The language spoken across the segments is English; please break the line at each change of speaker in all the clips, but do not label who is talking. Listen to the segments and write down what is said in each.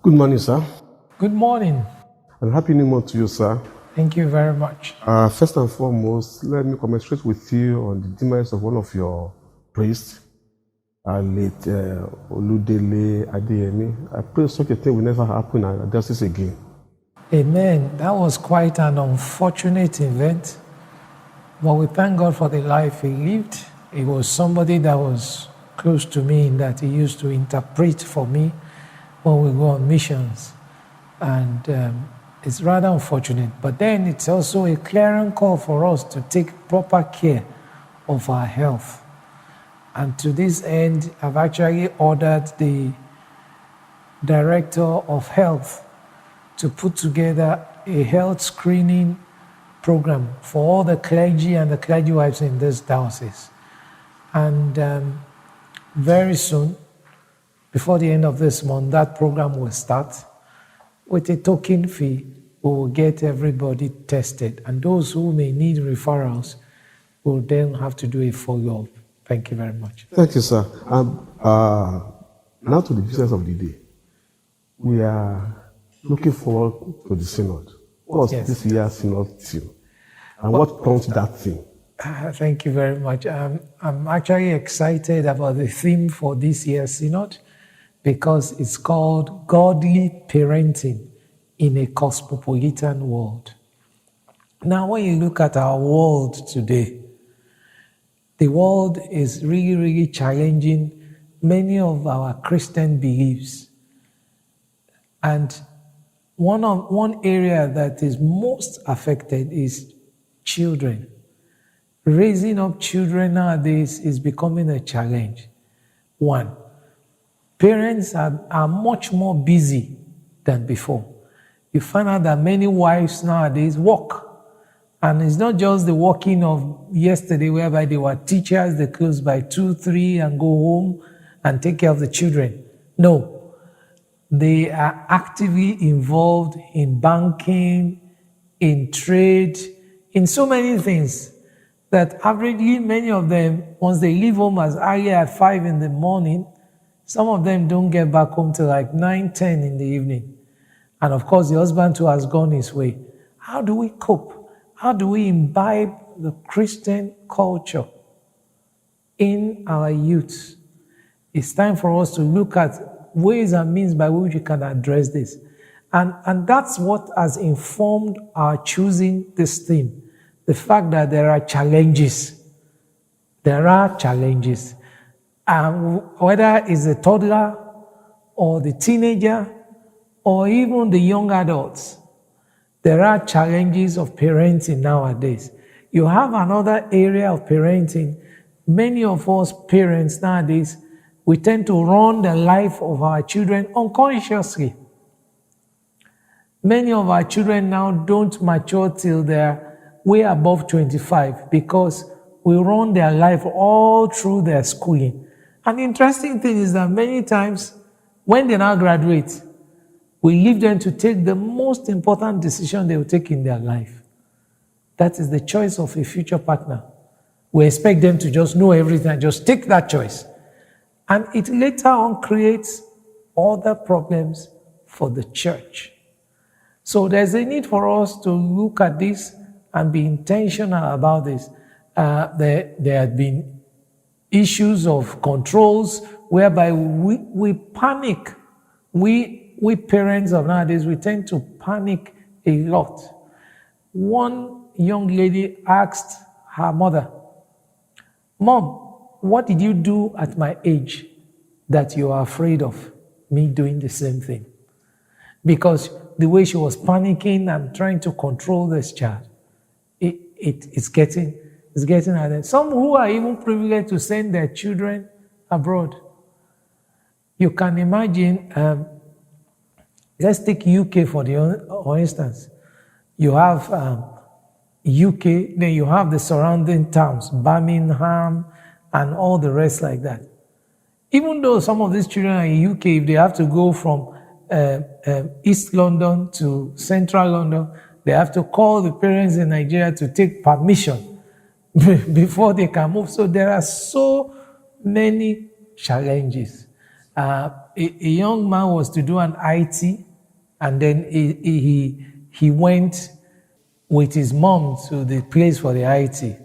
Good morning, sir.
Good morning.
And happy new month to you, sir.
Thank you very much.
First and foremost, let me commiserate with you on the demise of one of your priests, late Olubunmi Adeyemi. I pray such a thing will never happen in our diocese again.
Amen. That was quite an unfortunate event, but we thank God for the life he lived. He was somebody that was close to me in that he used to interpret for me when we go on missions. And it's rather unfortunate. But then it's also a clarion call for us to take proper care of our health. And to this end, I've actually ordered the Director of Health to put together a health screening program for all the clergy and the clergy wives in this diocese. And very soon, before the end of this month, that program will start. With a token fee, we will get everybody tested. And those who may need referrals will then have to do a follow-up. Thank you very much.
Thank you, sir. Now to the business of the day. We are looking forward to the Synod. What was this year's Synod theme? And what prompted that theme?
Thank you very much. I'm actually excited about the theme for this year's Synod because it's called Godly Parenting in a Cosmopolitan World. Now, when you look at our world today, the world is really, really challenging many of our Christian beliefs. And one area that is most affected is children. Raising up children nowadays is becoming a challenge. One, parents are much more busy than before. You find out that many wives nowadays work. And it's not just the working of yesterday whereby they were teachers, they close by 2, 3 and go home and take care of the children. No. They are actively involved in banking, in trade, in so many things that averagely many of them, once they leave home as early as 5 in the morning, some of them don't get back home till like 9, 10 in the evening. And of course, the husband too has gone his way. How do we cope? How do we imbibe the Christian culture in our youth? It's time for us to look at ways and means by which we can address this. And that's what has informed our choosing this theme. The fact that there are challenges. There are challenges. Whether it's the toddler or the teenager or even the young adults, there are challenges of parenting nowadays. You have another area of parenting. Many of us parents nowadays, we tend to run the life of our children unconsciously. Many of our children now don't mature till they're way above 25 because we run their life all through their schooling. An interesting thing is that many times when they now graduate, we leave them to take the most important decision they will take in their life. That is the choice of a future partner. We expect them to just know everything and just take that choice. And it later on creates other problems for the church. So there's a need for us to look at this and be intentional about this. There have been issues of controls whereby we panic. We parents of nowadays, we tend to panic a lot. One young lady asked her mother, "Mom, what did you do at my age that you are afraid of me doing the same thing?" Because the way she was panicking and trying to control this child, it's getting at them. Some who are even privileged to send their children abroad. You can imagine, let's take UK for instance. You have UK, then you have the surrounding towns, Birmingham, and all the rest like that. Even though some of these children are in UK, if they have to go from East London to Central London, they have to call the parents in Nigeria to take permission before they can move. So there are so many challenges. a young man was to do an IT, and then he went with his mom to the place for the IT.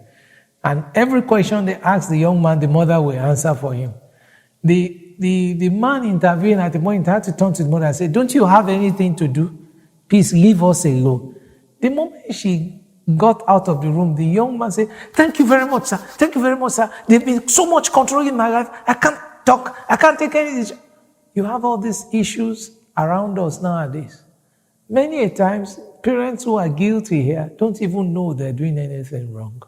And every question they asked the young man, the mother will answer for him. The man intervened at the point, had to turn to the mother and say, "Don't you have anything to do? Please leave us alone." The moment she got out of the room, the young man said, "Thank you very much, sir. Thank you very much, sir. They've been so much controlling my life. I can't talk. I can't take anything." You have all these issues around us nowadays. Many a times, parents who are guilty here don't even know they're doing anything wrong.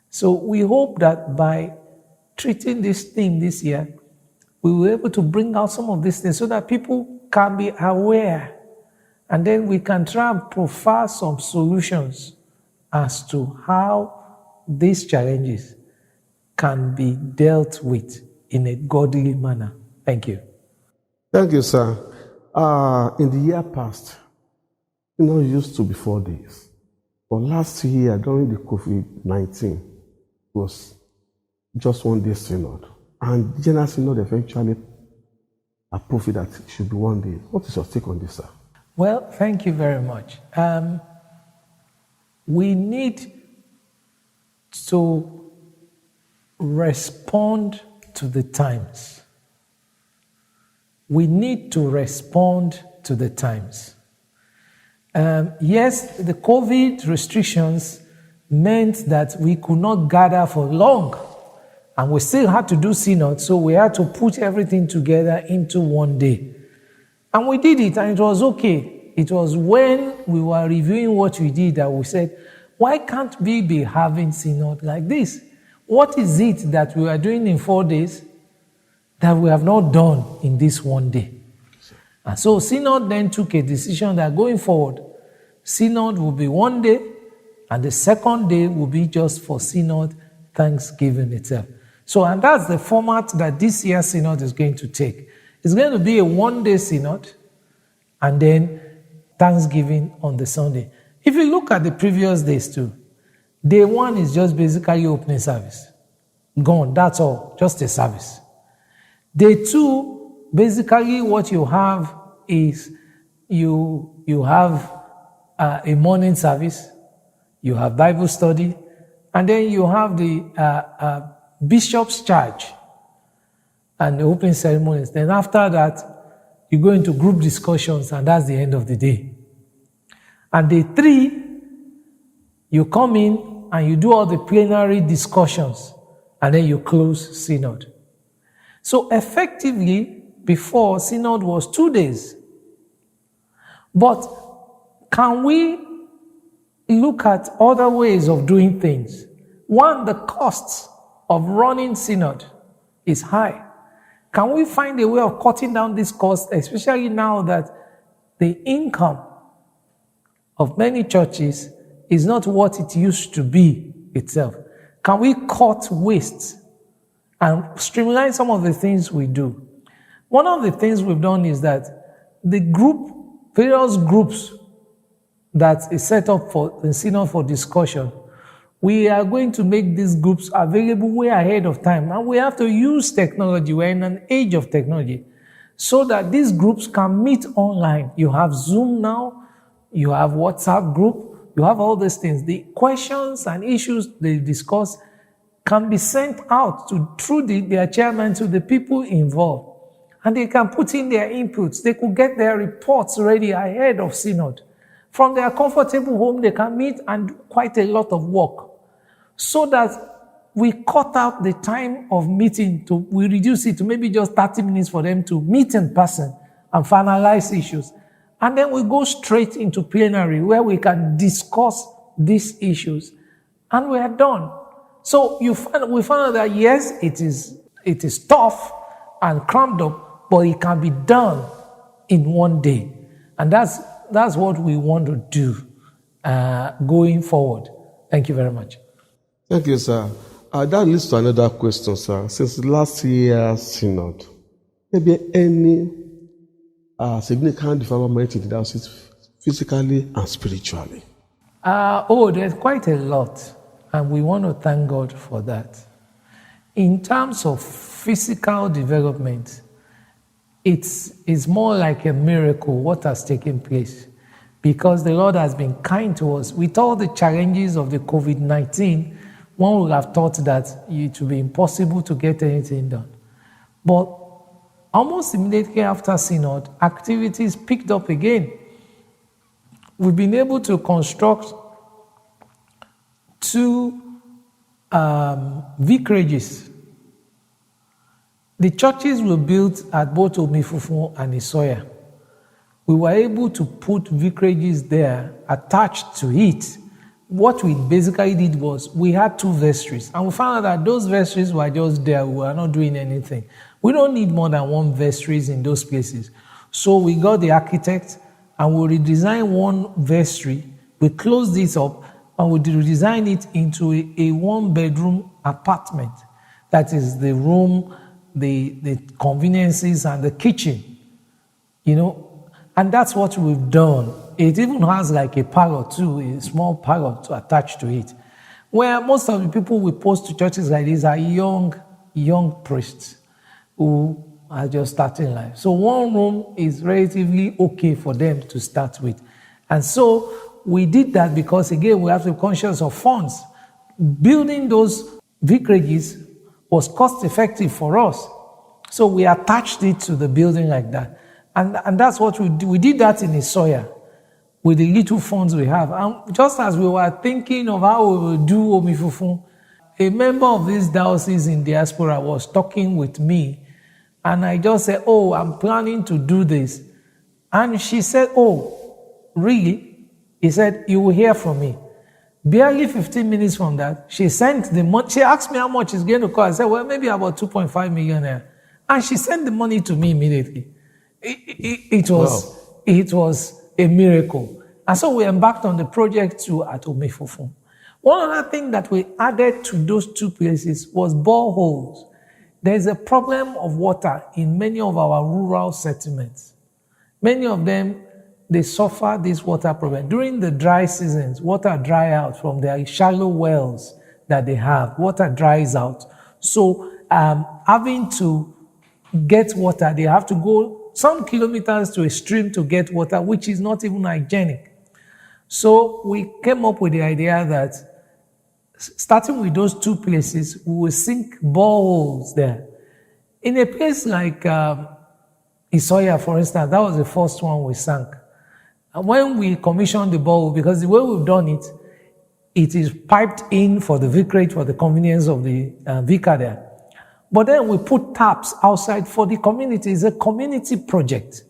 So we hope that by treating this theme this year, we will be able to bring out some of these things so that people can be aware. And then we can try and profile some solutions as to how these challenges can be dealt with in a godly manner. Thank you.
Thank you, sir. In the year past, it used to be 4 days. But last year, during the COVID-19, it was just 1 day synod. And the General Synod eventually approved that it should be 1 day. What is your take on this, sir?
Well, thank you very much. We need to respond to the times. We need to respond to the times. Yes, the COVID restrictions meant that we could not gather for long, and we still had to do synod, so we had to put everything together into 1 day. And we did it, and it was okay. It was when we were reviewing what we did that we said, why can't we be having synod like this? What is it that we are doing in 4 days that we have not done in this 1 day? And so synod then took a decision that going forward, synod will be 1 day, and the second day will be just for synod Thanksgiving itself. So, and that's the format that this year's synod is going to take. It's going to be a 1 day synod, and then Thanksgiving on the Sunday. If you look at the previous days too, day 1 is just basically opening service. Gone, that's all, just a service. Day 2, basically what you have is you have a morning service, you have Bible study, and then you have the bishop's charge and the opening ceremonies. Then after that, you go into group discussions, and that's the end of the day. And day 3, you come in and you do all the plenary discussions, and then you close synod. So effectively, before, synod was 2 days. But can we look at other ways of doing things? One, the costs of running synod is high. Can we find a way of cutting down this cost, especially now that the income of many churches is not what it used to be itself? Can we cut waste and streamline some of the things we do? One of the things we've done is that the various groups that is set up for the synod for discussion, we are going to make these groups available way ahead of time. And we have to use technology. We're in an age of technology, so that these groups can meet online. You have Zoom now, you have WhatsApp group, you have all these things. The questions and issues they discuss can be sent out through their chairman to the people involved. And they can put in their inputs. They could get their reports ready ahead of synod. From their comfortable home, they can meet and do quite a lot of work, so that we cut out the time of meeting. We reduce it to maybe just 30 minutes for them to meet in person and finalize issues. And then we go straight into plenary, where we can discuss these issues. And we are done. So we found out that yes, it is tough and crammed up, but it can be done in 1 day. And that's what we want to do going forward. Thank you very much.
Thank you, sir. That leads to another question, sir. Since last year's synod, maybe any significant development in the diocese, physically and spiritually?
There's quite a lot, and we want to thank God for that. In terms of physical development, it's more like a miracle what has taken place, because the Lord has been kind to us. With all the challenges of the COVID-19, one would have thought that it would be impossible to get anything done. But almost immediately after Synod, activities picked up again. We've been able to construct 2 vicarages. The churches were built at both Omifufun and Isoya. We were able to put vicarages there attached to it. What we basically did was we had 2 vestries, and we found out that those vestries were just there. We were not doing anything. We don't need more than 1 vestries in those places. So we got the architect and we redesigned 1 vestry. We closed this up and we redesigned it into a 1-bedroom apartment. That is the room, the conveniences, and the kitchen. And that's what we've done. It even has like a parlor too, a small parlor to attach to it. Where most of the people we post to churches like this are young priests who are just starting life. So 1 room is relatively okay for them to start with. And so we did that because, again, we have to be conscious of funds. Building those vicarages was cost effective for us. So we attached it to the building like that. And that's what we did. We did that in Isoya with the little funds we have. And just as we were thinking of how we will do Omifufun, a member of this diocese in diaspora was talking with me, and I just said, "Oh, I'm planning to do this." And she said, "Oh, really?" He said, "You will hear from me." Barely 15 minutes from that, she sent the money. She asked me how much it's going to cost. I said, "Well, maybe about 2.5 million naira." And she sent the money to me immediately. It was a miracle. And so we embarked on the project too at Omifufun. One other thing that we added to those 2 places was boreholes. There's a problem of water in many of our rural settlements. Many of them, they suffer this water problem. During the dry seasons, water dries out from their shallow wells that they have. Water dries out. So having to get water, they have to go some kilometers to a stream to get water, which is not even hygienic. So we came up with the idea that starting with those 2 places, we will sink boreholes there. In a place like Isoya, for instance, that was the first one we sank. And when we commissioned the borehole, because the way we've done it, it is piped in for the vicarage, for the convenience of the vicar there. But then we put taps outside for the community. It's a community project.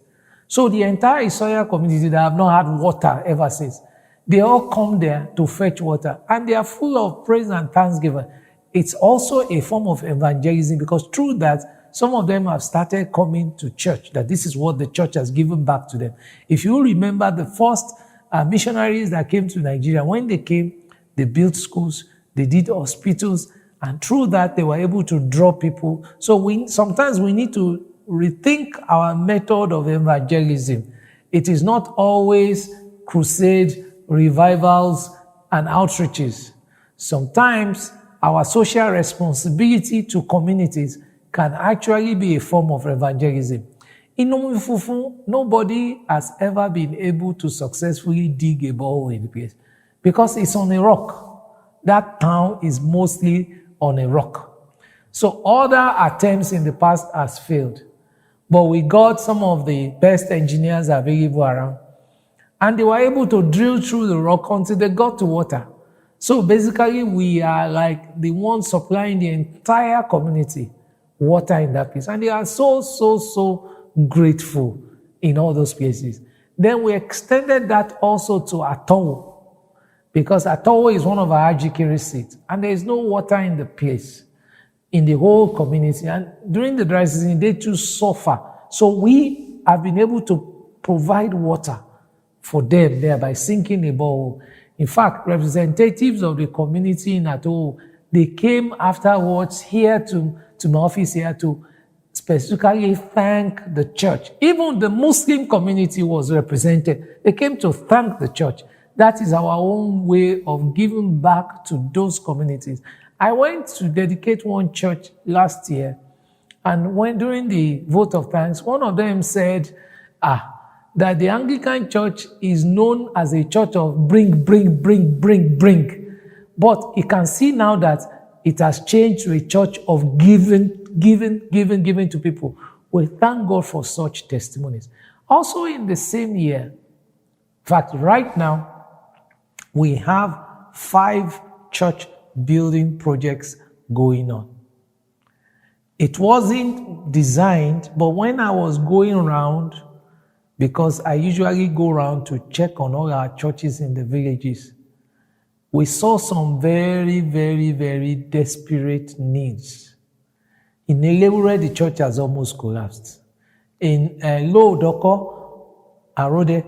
So the entire Isoya community that have not had water ever since, they all come there to fetch water. And they are full of praise and thanksgiving. It's also a form of evangelism, because through that, some of them have started coming to church, that this is what the church has given back to them. If you remember the first missionaries that came to Nigeria, when they came, they built schools, they did hospitals, and through that, they were able to draw people. So sometimes we need to rethink our method of evangelism. It is not always crusade, revivals, and outreaches. Sometimes our social responsibility to communities can actually be a form of evangelism. In Omifufun, nobody has ever been able to successfully dig a borehole in the place because it's on a rock. That town is mostly on a rock. So other attempts in the past has failed. But we got some of the best engineers available around. And they were able to drill through the rock until they got to water. So basically, we are like the ones supplying the entire community water in that place. And they are so grateful in all those places. Then we extended that also to Atowo, because Atowo is one of our Ajikere seats, and there is no water in the place, in the whole community. And during the dry season, they too suffer. So we have been able to provide water for them there by sinking a borehole. In fact, representatives of the community in Atowo, they came afterwards here to my office here to specifically thank the church. Even the Muslim community was represented. They came to thank the church. That is our own way of giving back to those communities. I went to dedicate one church last year, And when during the vote of thanks, one of them said, that the Anglican Church is known as a church of bring. But you can see now that it has changed to a church of giving to people. We thank God for such testimonies. Also in the same year, in fact, right now, we have 5 church building projects going on. It wasn't designed, but when I was going around, because I usually go around to check on all our churches in the villages, we saw some very, very, very desperate needs. In Elewure, the church has almost collapsed. In Lodoko, Arode,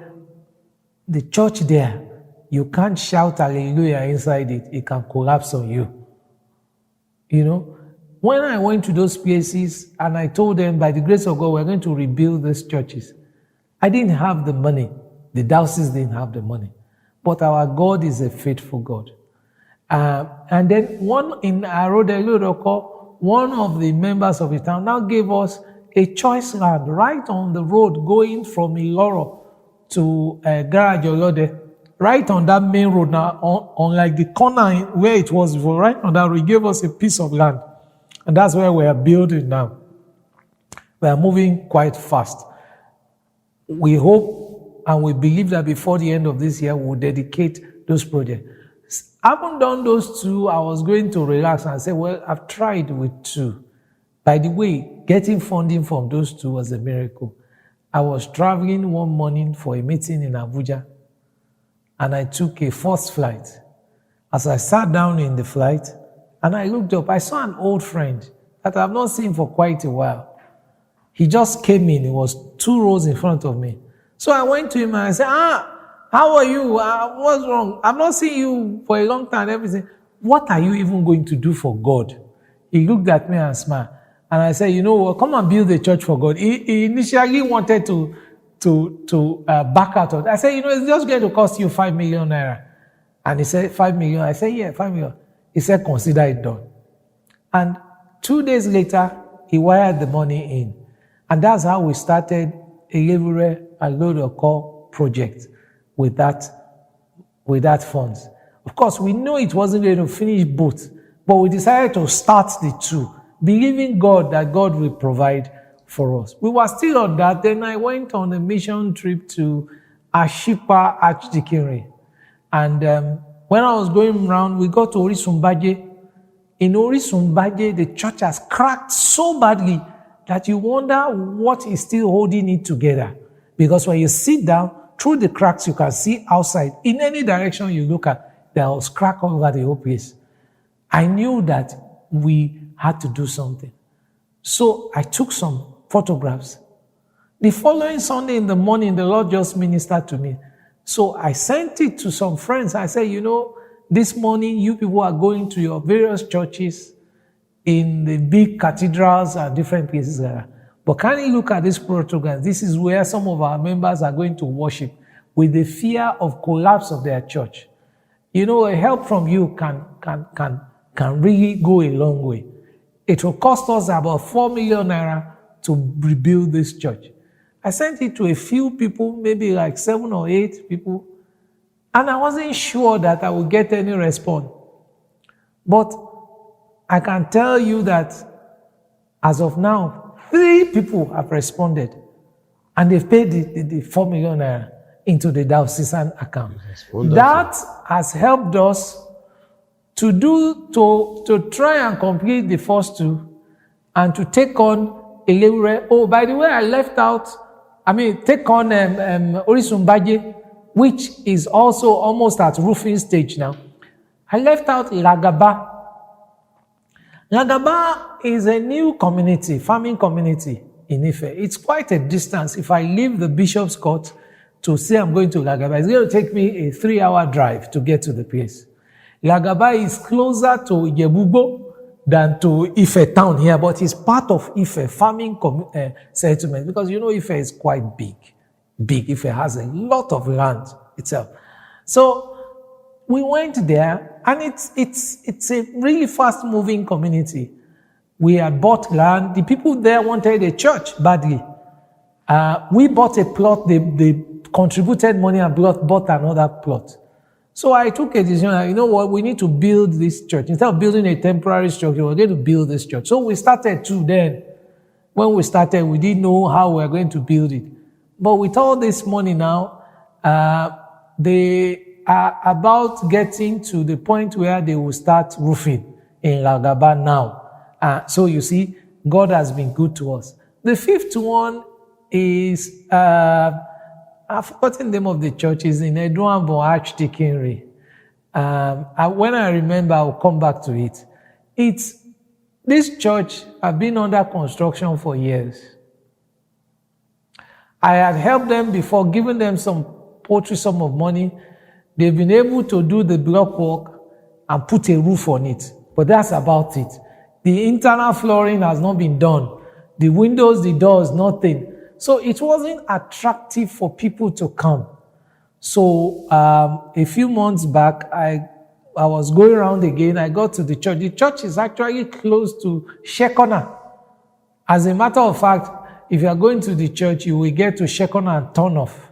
the church there, you can't shout hallelujah inside it. It can collapse on you. You know, when I went to those places and I told them, by the grace of God, we're going to rebuild these churches, I didn't have the money. The diocese didn't have the money. But our God is a faithful God. And then one in Arode Lodoko, one of the members of the town now gave us a choice land right on the road going from Iloro to Garage Olode, right on that main road now, on like the corner where it was before, right on that road. He gave us a piece of land. And that's where we are building now. We are moving quite fast. We hope and we believe that before the end of this year, we'll dedicate those projects. Having done those 2, I was going to relax and say, well, I've tried with 2. By the way, getting funding from those 2 was a miracle. I was traveling one morning for a meeting in Abuja, and I took a first flight. As I sat down in the flight, and I looked up, I saw an old friend that I've not seen for quite a while. He just came in. He was 2 rows in front of me. So I went to him and I said, how are you? What's wrong? I've not seen you for a long time and everything. What are you even going to do for God? He looked at me and smiled. And I said, you know what, come and build a church for God. He initially wanted to back out of it. I said, you know, it's just going to cost you 5 million naira. And he said, 5 million? I said, yeah, 5 million. He said, consider it done. And 2 days later, he wired the money in. And that's how we started Elewure and Lodoko project with that funds. Of course, we know it wasn't going to finish both, but we decided to start the 2, believing God that God will provide for us. We were still on that. Then I went on a mission trip to Ashipa Archdeaconry. And when I was going around, we got to Orisumbaje. In Orisumbaje, the church has cracked so badly that you wonder what is still holding it together. Because when you sit down, through the cracks you can see outside. In any direction you look at, there was crack all over the whole place. I knew that we had to do something. So I took some photographs. The following Sunday in the morning, the Lord just ministered to me. So I sent it to some friends. I said, you know, this morning you people are going to your various churches in the big cathedrals and different places like that. But can you look at this program? This is where some of our members are going to worship with the fear of collapse of their church. You know, a help from you can really go a long way. It will cost us about 4 million naira to rebuild this church. I sent it to a few people, maybe like 7 or 8 people, and I wasn't sure that I would get any response. But I can tell you that as of now, 3 people have responded, and they've paid the 4 million naira into the diocesan account. That has helped us to try and complete the first 2 and to take on Elewure. Oh, by the way, take on Orisumbaje, which is also almost at roofing stage now. I left out Lagaba. Lagaba is a new community, farming community in Ife. It's quite a distance. If I leave the Bishop's Court to say I'm going to Lagaba, it's going to take me a 3-hour drive to get to the place. Lagaba is closer to Ijebubo than to Ife town here, but it's part of Ife farming settlement, because you know Ife is quite big. Ife has a lot of land itself. So we went there, and it's a really fast-moving community. We had bought land. The people there wanted a church badly. We bought a plot. They contributed money and bought another plot. So I took a decision. You know what? We need to build this church. Instead of building a temporary structure, we're going to build this church. So we started too then. When we started, we didn't know how we were going to build it. But with all this money now, they are about getting to the point where they will start roofing in Lagaba now. So you see, God has been good to us. The fifth one is, I've forgotten the name of the church, is in Edouambo Archdeaconry. When I remember, I'll come back to it. This church has been under construction for years. I had helped them before, giving them some paltry sum of money. They've been able to do the block work and put a roof on it. But that's about it. The internal flooring has not been done. The windows, the doors, nothing. So it wasn't attractive for people to come. So a few months back, I was going around again. I got to the church. The church is actually close to Shekona. As a matter of fact, if you are going to the church, you will get to Shekona and turn off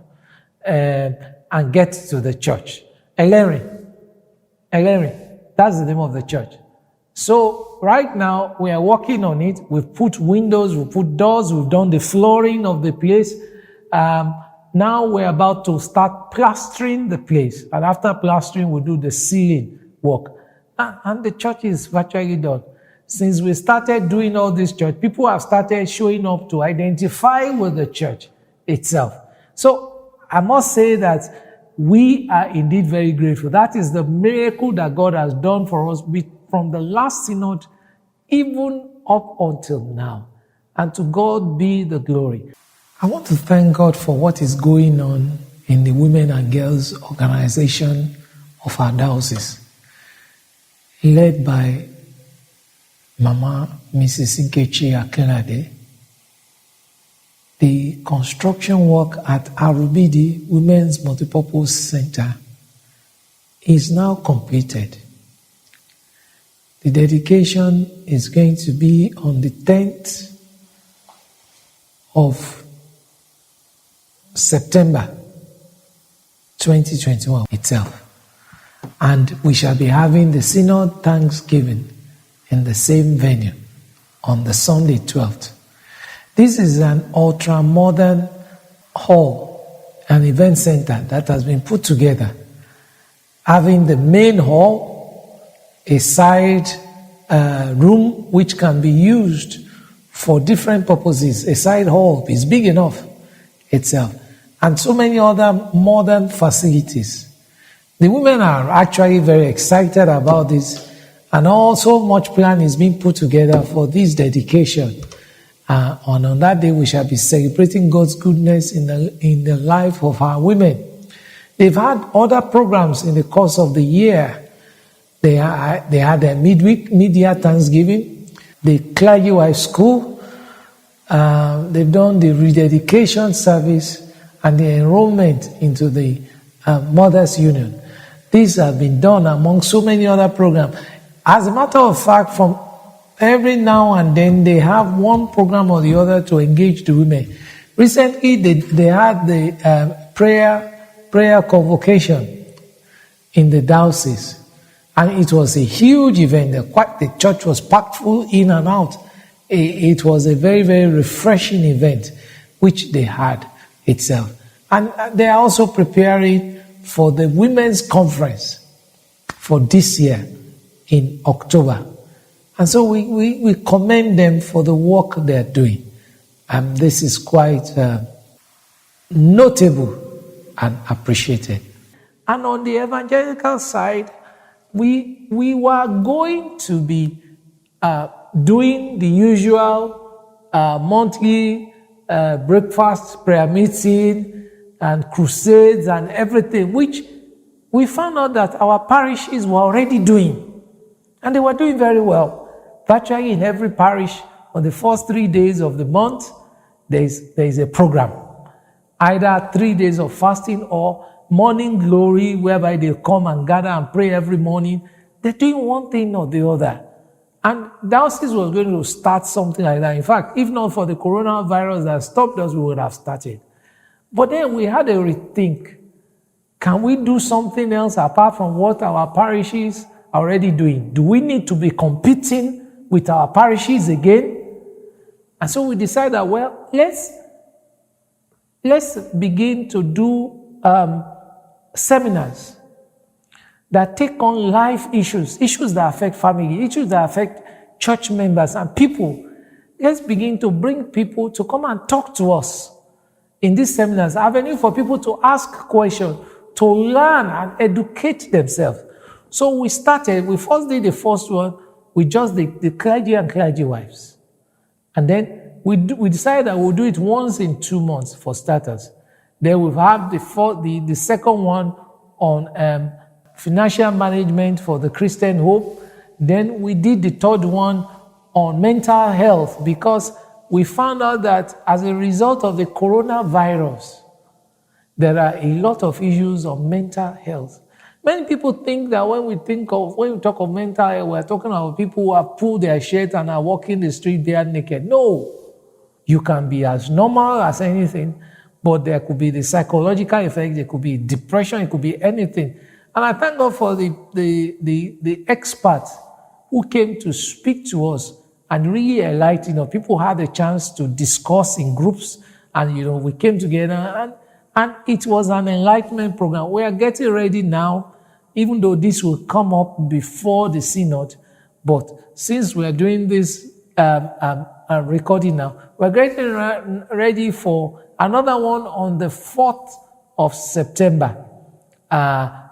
and get to the church. Elerin. That's the name of the church. So right now, we are working on it. We've put windows, we've put doors, we've done the flooring of the place. Now we're about to start plastering the place. And after plastering, we'll do the ceiling work. And the church is virtually done. Since we started doing all this church, people have started showing up to identify with the church itself. So I must say that we are indeed very grateful. That is the miracle that God has done for us from the last synod, even up until now. And to God be the glory. I want to thank God for what is going on in the Women and Girls Organization of our diocese, led by Mama Mrs. Nkechi Akinlade. The construction work at Arubidi Women's Multipurpose Center is now completed. The dedication is going to be on the 10th of September 2021 itself. And we shall be having the Synod Thanksgiving in the same venue on the Sunday 12th. This is an ultra-modern hall, an event center that has been put together, having the main hall, a side room which can be used for different purposes. A side hall is big enough itself, and so many other modern facilities. The women are actually very excited about this, and also much plan is being put together for this dedication. On that day, we shall be celebrating God's goodness in the life of our women. They've had other programs in the course of the year. They had their mid-year Thanksgiving, the Clergy Wife School. They've done the rededication service and the enrollment into the Mothers Union. These have been done among so many other programs. As a matter of fact, from every now and then they have one program or the other to engage the women. Recently, they had the prayer convocation in the diocese, and it was a huge event. The church was packed full in and out. It was a very, very refreshing event which they had itself. And they are also preparing for the women's conference for this year in October. And so we commend them for the work they're doing. And this is quite notable and appreciated. And on the evangelical side, we were going to be doing the usual monthly breakfast, prayer meeting, and crusades and everything, which we found out that our parishes were already doing. And they were doing very well. Virtually in every parish, on the first 3 days of the month, there is a program. Either 3 days of fasting or morning glory, whereby they come and gather and pray every morning. They're doing one thing or the other. And diocese was going to start something like that. In fact, if not for the coronavirus that stopped us, we would have started. But then we had a rethink. Can we do something else apart from what our parishes are already doing? Do we need to be competing with our parishes again? And so we decided, well, let's begin to do seminars that take on life issues that affect family, issues that affect church members and people. Let's begin to bring people to come and talk to us in these seminars, avenue for people to ask questions, to learn and educate themselves. So we first did the first one with just the clergy and clergy wives. And then we decided that we'll do it once in 2 months for starters. Then we'll have the second one on financial management for the Christian hope. Then we did the third one on mental health, because we found out that as a result of the coronavirus, there are a lot of issues of mental health. Many people think that when we talk of mental health, we're talking about people who have pulled their shirt and are walking the street bare naked. No, you can be as normal as anything, but there could be the psychological effect, there could be depression, it could be anything. And I thank God for the experts who came to speak to us and really enlighten. People had a chance to discuss in groups, and we came together, and it was an enlightenment program. We are getting ready now, even though this will come up before the synod, but since we are doing this recording now, we're getting ready for another one on the 4th of September.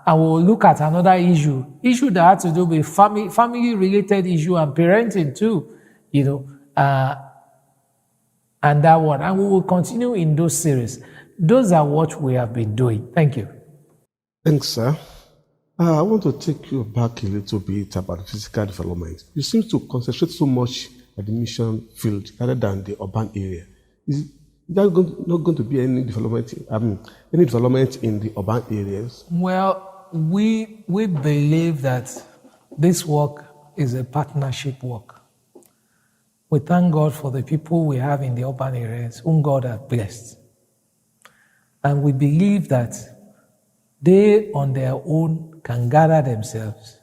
And we'll look at another issue that had to do with family-related issue and parenting too, and that one. And we will continue in those series. Those are what we have been doing. Thank you.
Thanks, sir. I want to take you back a little bit about physical development. You seem to concentrate so much at the mission field rather than the urban area. Is there not going to be any development in the urban areas?
Well, we believe that this work is a partnership work. We thank God for the people we have in the urban areas whom God has blessed. And we believe that they on their own can gather themselves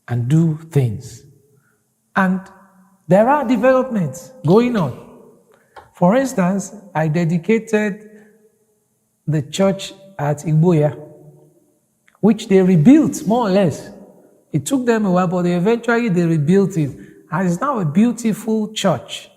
and do things. And there are developments going on. For instance, I dedicated the church at Igboya, which they rebuilt more or less. It took them a while, but eventually they rebuilt it. And it's now a beautiful church,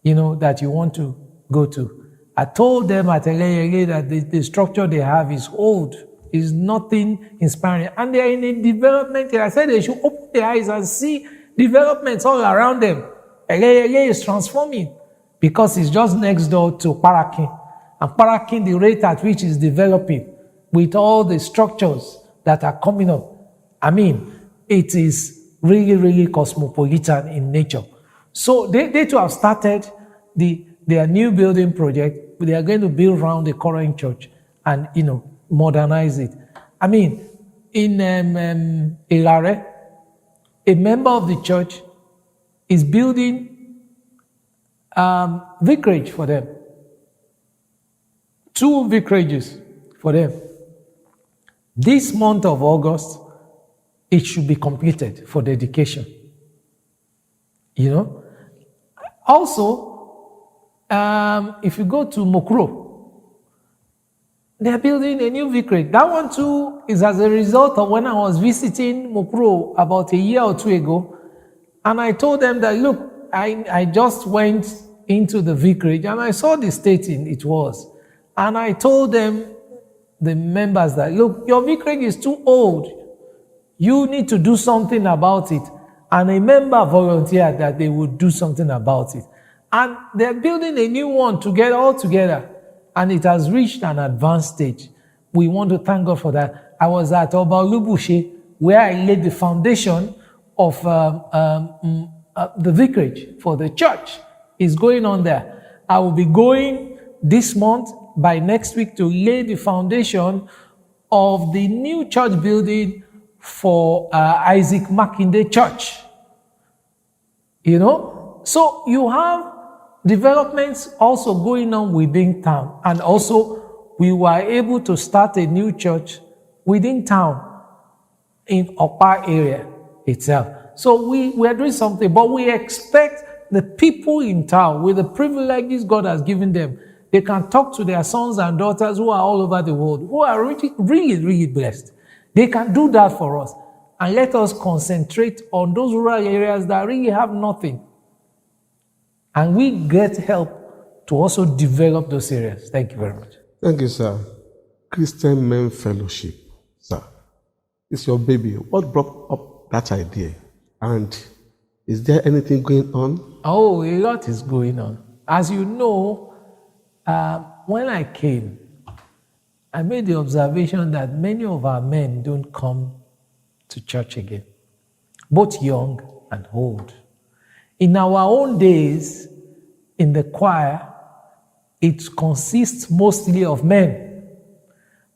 that you want to go to. I told them at Eleyele that the structure they have is old, is nothing inspiring. And they are in a development. I said they should open their eyes and see developments all around them. Eleyele is transforming because it's just next door to Parakin. And Parakin, the rate at which it's developing with all the structures that are coming up, it is really, really cosmopolitan in nature. So they too have started their new building project. They are going to build around the current church and, modernize it. In Ilare, a member of the church is building vicarage for them. 2 vicarages for them. This month of August, it should be completed for dedication. Also, if you go to Mokro, they are building a new vicarage. That one too is as a result of when I was visiting Mokro about a year or 2 ago, and I told them that, look, I just went into the vicarage and I saw the state it was. And I told them, the members, that, look, your vicarage is too old. You need to do something about it. And a member volunteered that they would do something about it. And they're building a new one all together. And it has reached an advanced stage. We want to thank God for that. I was at Olubunmi, where I laid the foundation of the vicarage for the church. It's going on there. I will be going this month, by next week, to lay the foundation of the new church building for Isaac Makinde Church. So you have developments also going on within town. And also, we were able to start a new church within town in Upper area itself. So we are doing something, but we expect the people in town, with the privileges God has given them, they can talk to their sons and daughters who are all over the world, who are really, really, really blessed. They can do that for us. And let us concentrate on those rural areas that really have nothing. And we get help to also develop those areas. Thank you very much.
Thank you, sir. Christian Men Fellowship, sir. It's your baby. What brought up that idea? And is there anything going on?
Oh, a lot is going on. As you know, when I came, I made the observation that many of our men don't come to church again, both young and old. In our own days, in the choir, it consists mostly of men.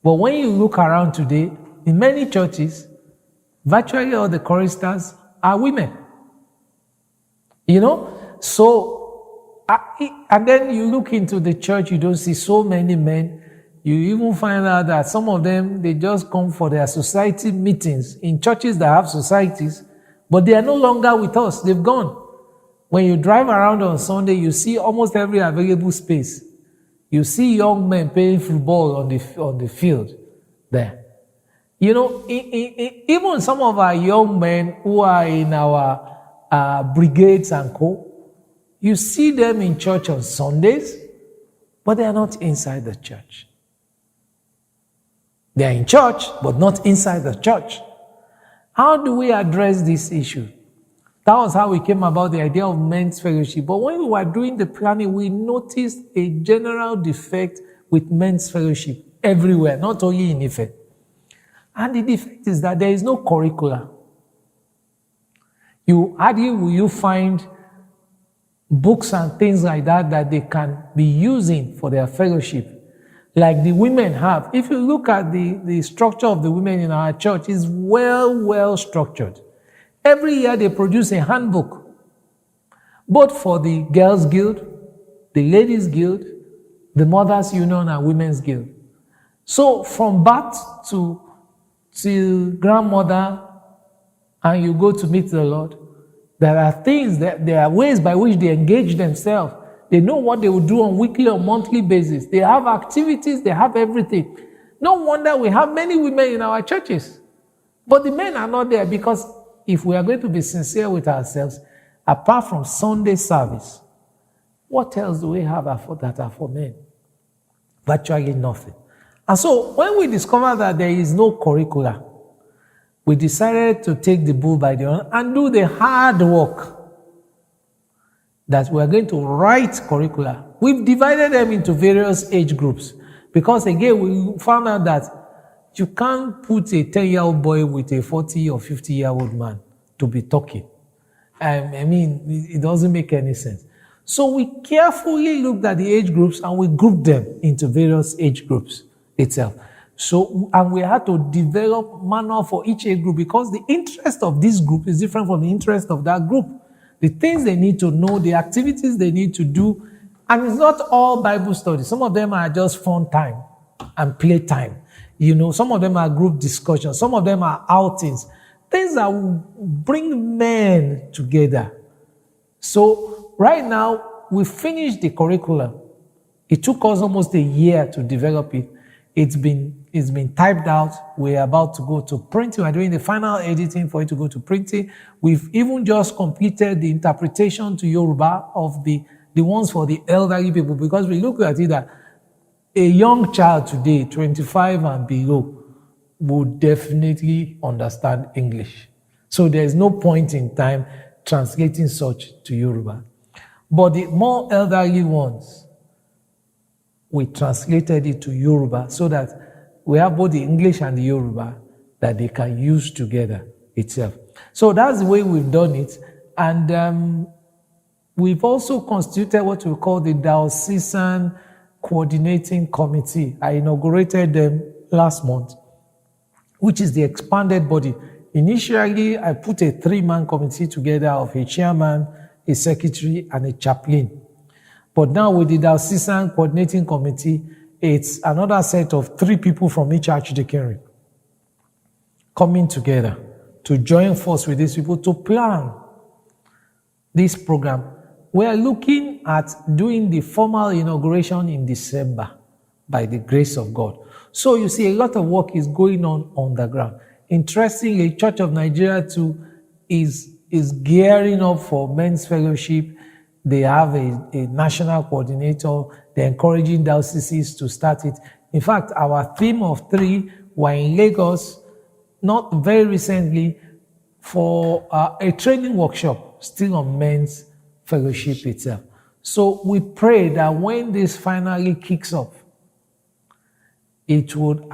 But when you look around today, in many churches, virtually all the choristers are women. So, and then you look into the church, you don't see so many men. You even find out that some of them, they just come for their society meetings in churches that have societies, but they are no longer with us. They've gone. When you drive around on Sunday, you see almost every available space. You see young men playing football on the field there. Even some of our young men who are in our brigades and co., you see them in church on Sundays, but they are not inside the church. They are in church, but not inside the church. How do we address this issue? That was how we came about the idea of men's fellowship. But when we were doing the planning, we noticed a general defect with men's fellowship everywhere, not only in Ife. And the defect is that there is no curricula. Hardly will you find books and things like that they can be using for their fellowship, like the women have. If you look at the structure of the women in our church, it's well structured. Every year they produce a handbook, both for the Girls Guild, the Ladies Guild, the Mothers Union, and Women's Guild. So from birth to grandmother, and you go to meet the Lord, there are things, there are ways by which they engage themselves. They know what they will do on weekly or monthly basis. They have activities, they have everything. No wonder we have many women in our churches. But the men are not there, because if we are going to be sincere with ourselves, apart from Sunday service, what else do we have that are for men? Virtually nothing. And so when we discovered that there is no curricula, we decided to take the bull by the horn and do the hard work that we are going to write curricula. We've divided them into various age groups, because again, we found out that you can't put a 10-year-old boy with a 40 or 50-year-old man to be talking. It doesn't make any sense. So we carefully looked at the age groups and we grouped them into various age groups itself. So, and we had to develop manual for each age group, because the interest of this group is different from the interest of that group. The things they need to know, the activities they need to do, and it's not all Bible study. Some of them are just fun time and play time. Some of them are group discussions. Some of them are outings. Things that will bring men together. So right now, we finished the curriculum. It took us almost a year to develop it. It's been typed out. We're about to go to printing. We're doing the final editing for it to go to printing. We've even just completed the interpretation to Yoruba of the ones for the elderly people, because we look at it that a young child today, 25 and below, would definitely understand English. So there's no point in time translating such to Yoruba. But the more elderly ones, we translated it to Yoruba so that we have both the English and the Yoruba that they can use together itself. So that's the way we've done it. And we've also constituted what we call the Diocesan Coordinating Committee. I inaugurated them last month, which is the expanded body. Initially, I put a 3-man committee together of a chairman, a secretary, and a chaplain. But now with the Diocesan Coordinating Committee, it's another set of 3 people from each archdeaconry coming together to join force with these people to plan this program. We are looking at doing the formal inauguration in December by the grace of God. So you see, a lot of work is going on the ground. Interestingly, Church of Nigeria too is gearing up for men's fellowship. They have a national coordinator. They're encouraging dioceses to start it. In fact, our theme of 3 were in Lagos, not very recently, for a training workshop still on men's fellowship itself. So we pray that when this finally kicks off, it would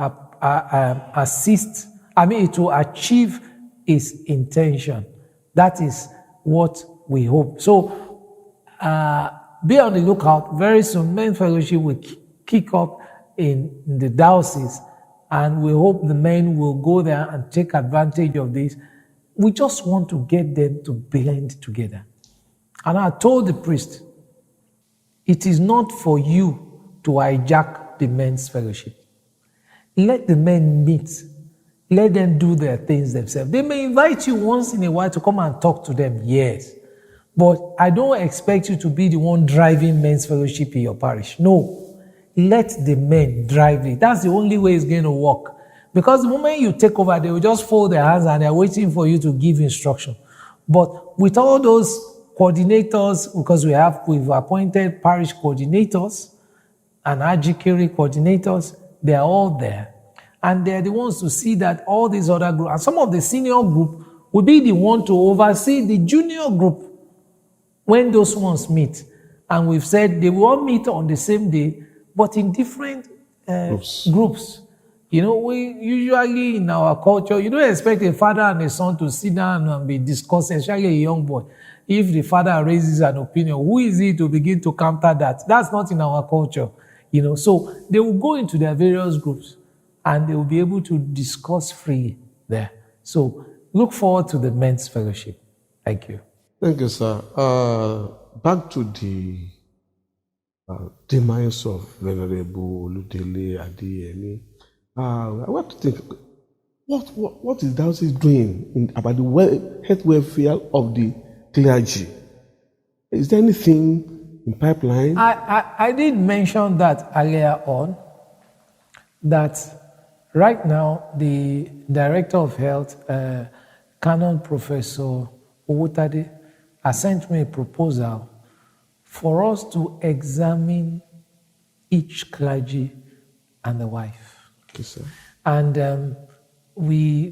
it will achieve its intention. That is what we hope. So be on the lookout. Very soon, men's fellowship will kick up in the diocese, and we hope the men will go there and take advantage of this. We just want to get them to blend together. And I told the priest, it is not for you to hijack the men's fellowship. Let the men meet. Let them do their things themselves. They may invite you once in a while to come and talk to them, yes. But I don't expect you to be the one driving men's fellowship in your parish. No. Let the men drive it. That's the only way it's going to work. Because the moment you take over, they will just fold their hands and they're waiting for you to give instruction. But with all those coordinators, because we've appointed parish coordinators and archdeaconry coordinators, they are all there. And they're the ones to see that all these other groups, and some of the senior group will be the one to oversee the junior group when those ones meet. And we've said they will all meet on the same day, but in different groups. You know, we usually in our culture, you don't expect a father and a son to sit down and be discussing, especially a young boy. If the father raises an opinion, who is he to begin to counter that? That's not in our culture. You know, so they will go into their various groups and they will be able to discuss freely there. So look forward to the men's fellowship. Thank you.
Thank you, sir. Back to the demise of Venerable Oludele Adeyemi. I want to think, what is diocese doing about the health welfare of the clergy? Is there anything in pipeline?
I did mention that earlier on, that right now the Director of Health, Canon Professor Owotade, has sent me a proposal for us to examine each clergy and the wife.
Yes, sir.
And we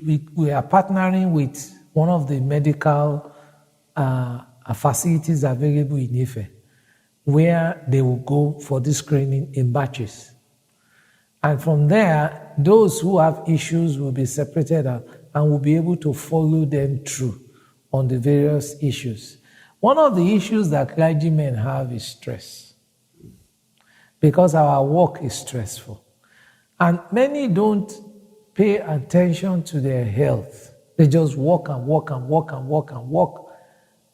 are partnering with one of the medical facilities available in Ife, where they will go for this screening in batches. And from there, those who have issues will be separated out and will be able to follow them through on the various issues. One of the issues that clergymen have is stress, because our work is stressful. And many don't pay attention to their health. They just walk and walk and walk and walk and walk.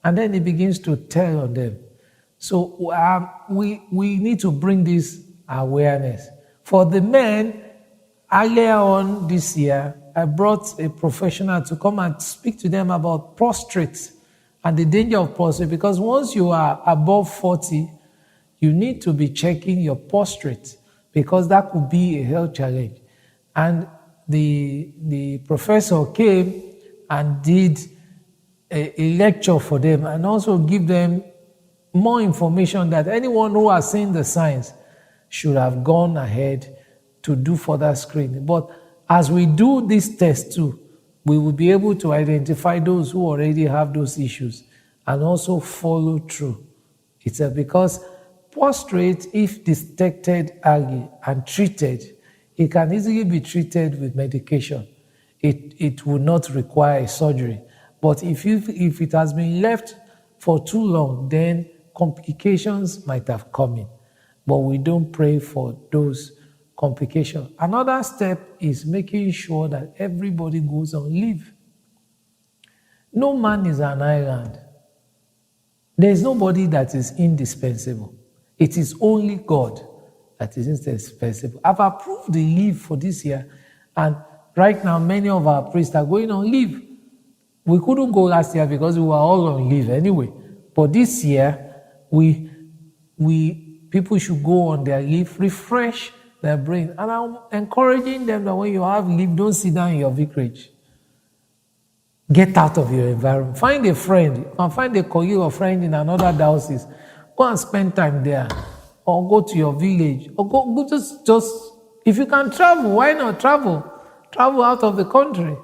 And then it begins to tell on them. So we need to bring this awareness. For the men, earlier on this year, I brought a professional to come and speak to them about prostrate and the danger of prostrate. Because once you are above 40, you need to be checking your prostrate, because that could be a health challenge. And the professor came and did a lecture for them and also give them more information that anyone who has seen the signs should have gone ahead to do further screening. But as we do this test too, we will be able to identify those who already have those issues and also follow through. It's because prostrate, if detected early and treated, it can easily be treated with medication. It will not require a surgery. But if it has been left for too long, then complications might have come in. But we don't pray for those complications. Another step is making sure that everybody goes on leave. No man is an island. There is nobody that is indispensable. It is only God that is indispensable. I've approved the leave for this year, and right now many of our priests are going on leave. We couldn't go last year because we were all on leave anyway. But this year, people should go on their leave, refresh their brain. And I'm encouraging them that when you have leave, don't sit down in your vicarage. Get out of your environment. Find a friend, and find a colleague or friend in another diocese. Go and spend time there. Or go to your village. Or go just if you can travel, why not travel? Travel out of the country.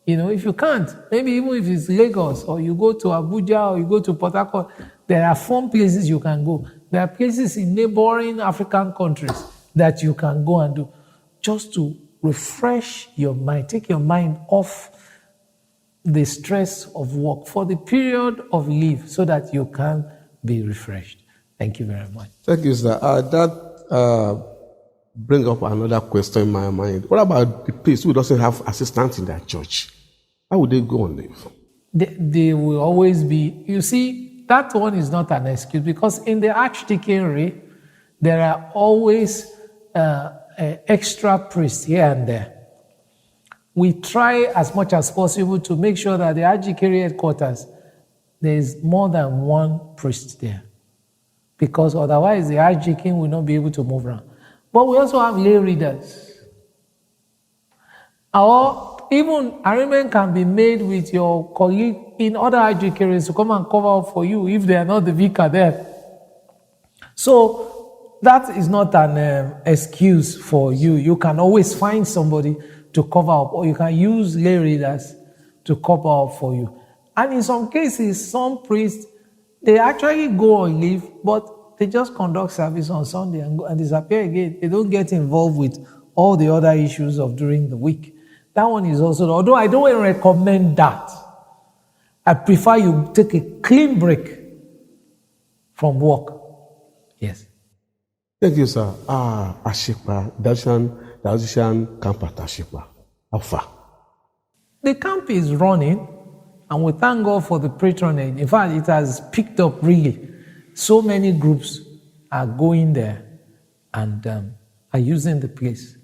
If you can't, maybe even if it's Lagos, or you go to Abuja, or you go to Port Harcourt, there are fun places you can go. There are places in neighboring African countries that you can go and do, just to refresh your mind, take your mind off the stress of work for the period of leave so that you can be refreshed. Thank you very much.
Thank you, sir. That brings up another question in my mind. What about the priest who doesn't have assistants in their church? How would they go on leave?
They will always be, you see, that one is not an excuse, because in the archdeaconry, there are always extra priests here and there. We try as much as possible to make sure that the archdeaconry headquarters, there is more than one priest there, because otherwise the archdeacon will not be able to move around. But we also have lay readers. Or even arrangement can be made with your colleague in other archdeaconries to come and cover up for you if they are not the vicar there. So that is not an excuse for you. You can always find somebody to cover up, or you can use lay readers to cover up for you. And in some cases, some priests, they actually go on leave, but they just conduct service on Sunday and disappear again. They don't get involved with all the other issues of during the week. That one is also, although I don't recommend that. I prefer you take a clean break from work. Yes.
Thank you, sir. Ashikpa, Diocesan camp at Ashikpa. How far?
The camp is running, and we thank God for the patronage. In fact, it has picked up really. So many groups are going there and are using the place.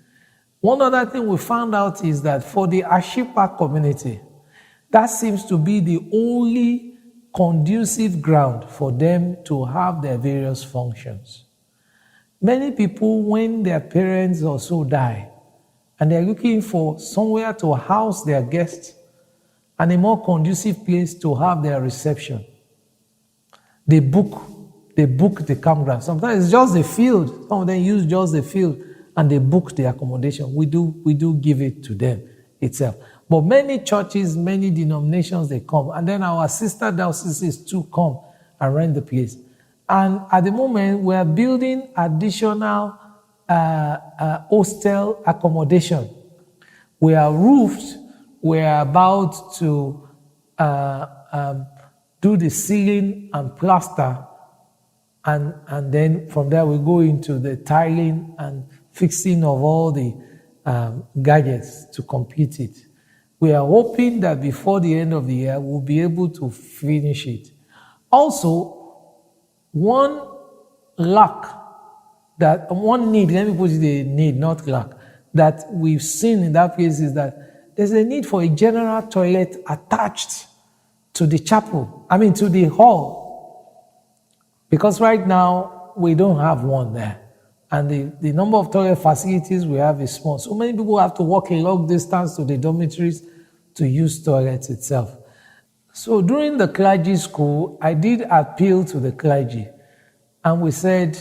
One other thing we found out is that for the Ashikpa community, that seems to be the only conducive ground for them to have their various functions. Many people, when their parents or so die, and they're looking for somewhere to house their guests and a more conducive place to have their reception, they book the campground. Sometimes it's just the field. Some of them use just the field and they book the accommodation. We do give it to them itself. But many churches, many denominations, they come. And then our sister dioceses too come and rent the place. And at the moment, we are building additional hostel accommodation. We are roofed. We are about to do the ceiling and plaster. And then from there, we go into the tiling and fixing of all the gadgets to complete it. We are hoping that before the end of the year, we'll be able to finish it. Also, one need, let me put it a need, not lack, that we've seen in that place is that there's a need for a general toilet attached to the chapel, to the hall. Because right now, we don't have one there. And the number of toilet facilities we have is small. So many people have to walk a long distance to the dormitories to use toilets itself. So during the clergy school, I did appeal to the clergy. And we said,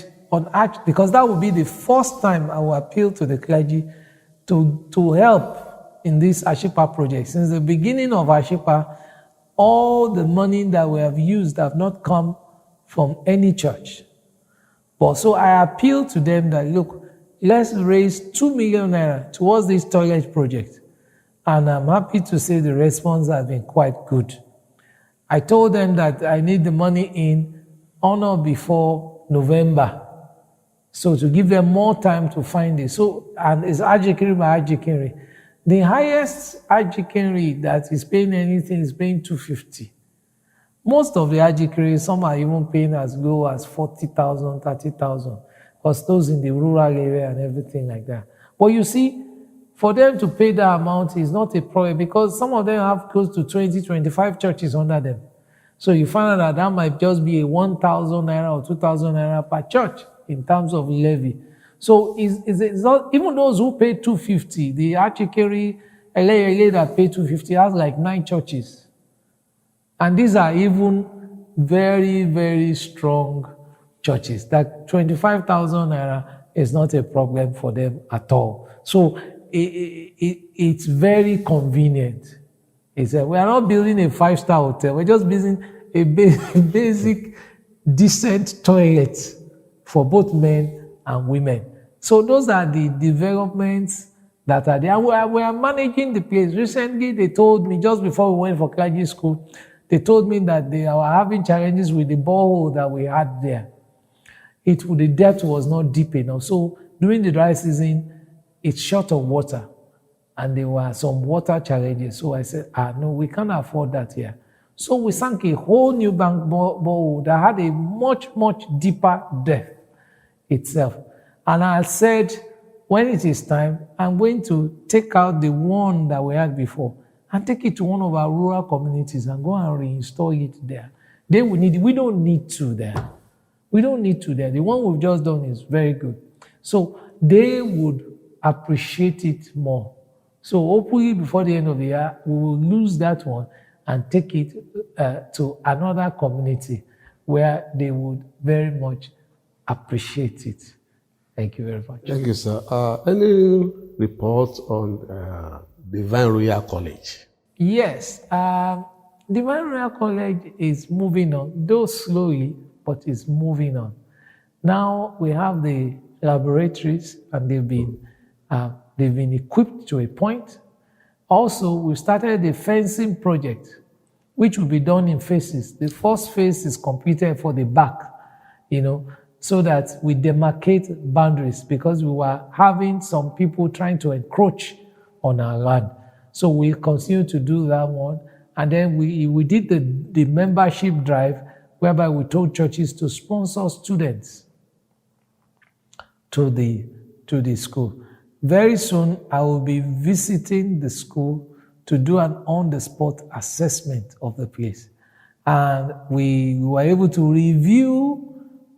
because that would be the first time I will appeal to the clergy to help in this Ashikpa project. Since the beginning of Ashikpa, all the money that we have used have not come from any church. But so I appeal to them that, look, let's raise 2 million naira towards this toilet project. And I'm happy to say the response has been quite good. I told them that I need the money in on or before November. So to give them more time to find it. So, and it's archdeaconry by archdeaconry. The highest archdeaconry that is paying anything is paying 250. Most of the Ajikere, some are even paying as low as 40,000, 30,000, because those in the rural area and everything like that. But you see, for them to pay that amount is not a problem, because some of them have close to 20, 25 churches under them. So you find out that might just be a 1,000 naira or 2,000 naira per church in terms of levy. So it's not, even those who pay 250, the Achikeri Eleyele that pay 250 has like 9 churches. And these are even very, very strong churches. That 25,000 naira is not a problem for them at all. So it's very convenient. It's we are not building a 5-star hotel. We're just building a basic, decent toilet for both men and women. So those are the developments that are there. We are managing the place. Recently, they told me, just before we went for clergy school, they told me that they are having challenges with the borehole that we had there. The depth was not deep enough. So during the dry season, it's short of water. And there were some water challenges. So I said, no, we can't afford that here. So we sank a whole new bank borehole that had a much, much deeper depth itself. And I said, when it is time, I'm going to take out the one that we had before and take it to one of our rural communities and go and reinstall it there. They will need it. We don't need to there. We don't need to there. The one we've just done is very good. So they would appreciate it more. So hopefully before the end of the year, we will lose that one and take it to another community where they would very much appreciate it. Thank you very much.
Thank you, sir. Any reports on Divine Royal College?
Yes. Divine Royal College is moving on, though slowly, but it's moving on. Now we have the laboratories, and they've been equipped to a point. Also, we started the fencing project, which will be done in phases. The first phase is completed for the back, so that we demarcate boundaries, because we were having some people trying to encroach on our land. So we continue to do that one. And then we did the membership drive, whereby we told churches to sponsor students to the school. Very soon, I will be visiting the school to do an on-the-spot assessment of the place. And we were able to review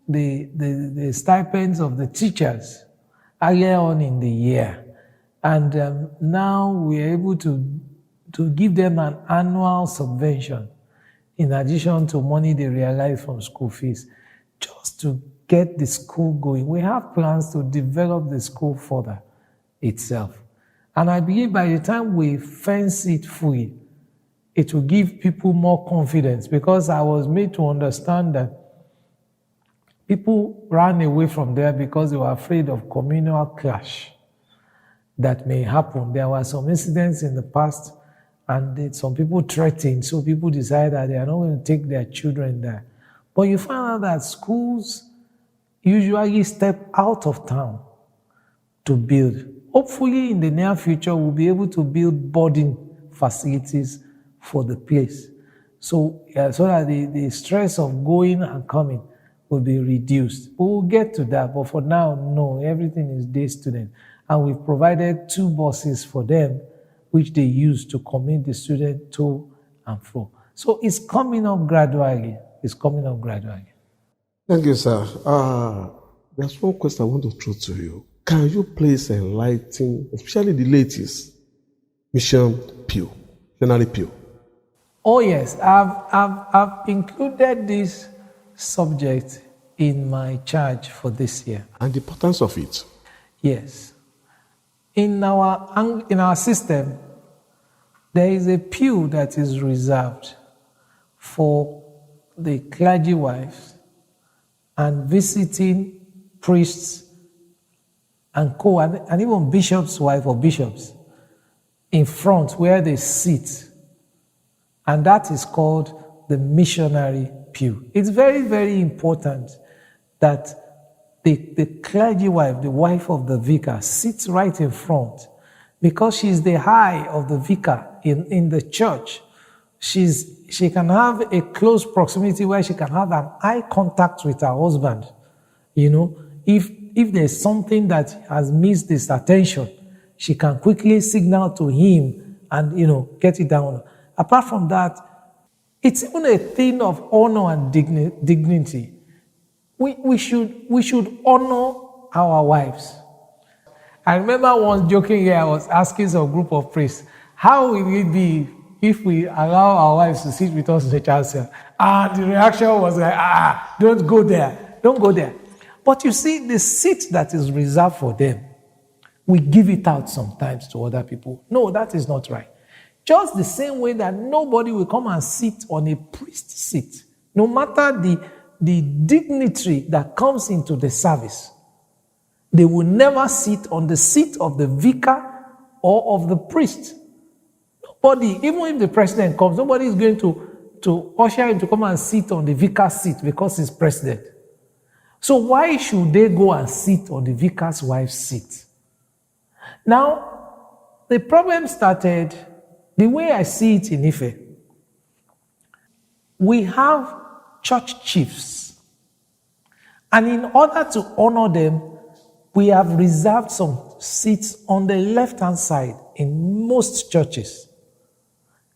the stipends of the teachers earlier on in the year. And now we are able to give them an annual subvention in addition to money they realize from school fees, just to get the school going. We have plans to develop the school further itself. And I believe by the time we fence it fully, it will give people more confidence, because I was made to understand that people ran away from there because they were afraid of communal clash that may happen. There were some incidents in the past, and some people threatened, so people decided that they are not going to take their children there. But you find out that schools usually step out of town to build. Hopefully, in the near future, we'll be able to build boarding facilities for the place, so that the stress of going and coming will be reduced. We'll get to that, but for now, no, everything is day student. And we've provided 2 buses for them, which they use to commit the student to and fro. So it's coming up gradually.
Thank you, sir. There's one question I want to throw to you. Can you please enlighten, especially the latest, missionary pew?
Oh yes, I've included this subject in my charge for this year.
And the importance of it?
Yes. In our system, there is a pew that is reserved for the clergy wives and visiting priests and and even bishops' wife or bishops in front where they sit. And that is called the missionary pew. It's very, very important that the clergy wife, the wife of the vicar, sits right in front, because she's the eye of the vicar in the church she can have a close proximity where she can have an eye contact with her husband. If there's something that has missed his attention, she can quickly signal to him and, get it down. Apart from that, it's even a thing of honor and dignity. We should honor our wives. I remember once joking here, I was asking some group of priests, how will it be if we allow our wives to sit with us in the chancel? The reaction was like, don't go there. Don't go there. But you see, the seat that is reserved for them, we give it out sometimes to other people. No, that is not right. Just the same way that nobody will come and sit on a priest seat, no matter the dignitary that comes into the service. They will never sit on the seat of the vicar or of the priest. Nobody, even if the president comes, nobody is going to usher him to come and sit on the vicar's seat because he's president. So why should they go and sit on the vicar's wife's seat? Now, the problem started, the way I see it in Ife. We have church chiefs. And in order to honor them, we have reserved some seats on the left-hand side in most churches.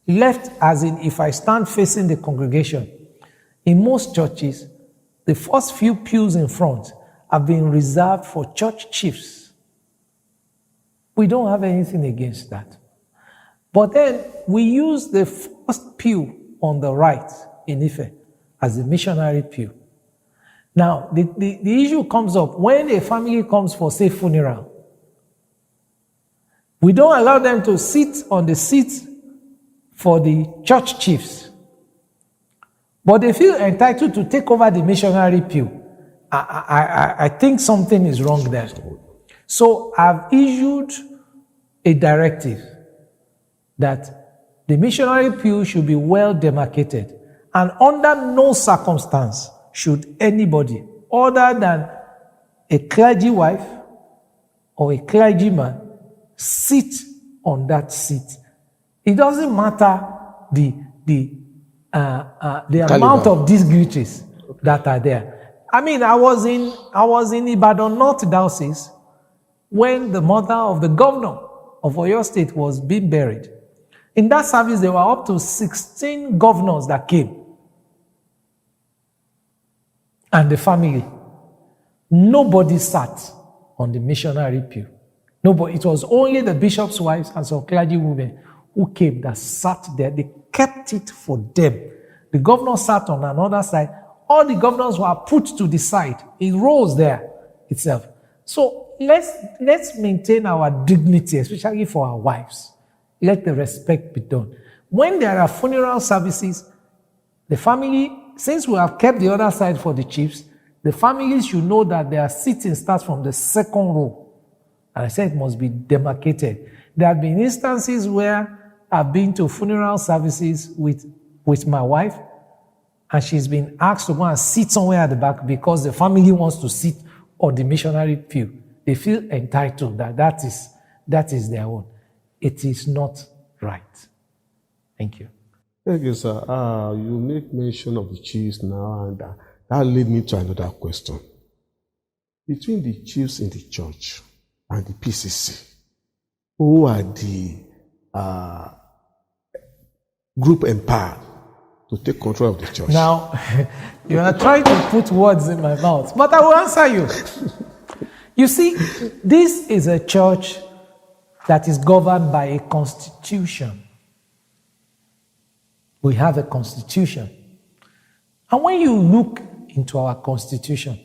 Left as in if I stand facing the congregation. In most churches, the first few pews in front have been reserved for church chiefs. We don't have anything against that. But then we use the first pew on the right in Ife as a missionary pew. Now, the issue comes up when a family comes for, say, funeral. We don't allow them to sit on the seat for the church chiefs. But they feel entitled to take over the missionary pew. I think something is wrong there. So I've issued a directive that the missionary pew should be well demarcated, and under no circumstance should anybody other than a clergy wife or a clergyman sit on that seat. It doesn't matter the amount of dignitaries that are there. I mean, I was in Ibadan North Diocese when the mother of the governor of Oyo State was being buried. In that service, there were up to 16 governors that came. And the family. Nobody sat on the missionary pew. Nobody. It was only the bishop's wives and some clergy women who came that sat there. They kept it for them. The governor sat on another side. All the governors were put to the side. It rose there itself. So let's maintain our dignity, especially for our wives. Let the respect be done. When there are funeral services, the family, since we have kept the other side for the chiefs, the families should know that their seating starts from the second row. And I said it must be demarcated. There have been instances where I've been to funeral services with my wife, and she's been asked to go and sit somewhere at the back because the family wants to sit on the missionary pew. They feel entitled that is their own. It is not right. Thank you.
Thank you, sir. You make mention of the chiefs now, and that led me to another question. Between the chiefs in the church and the PCC, who are the group empowered to take control of the church?
Now, you are trying to put words in my mouth, but I will answer you. You see, this is a church that is governed by a constitution. We have a constitution. And when you look into our constitution,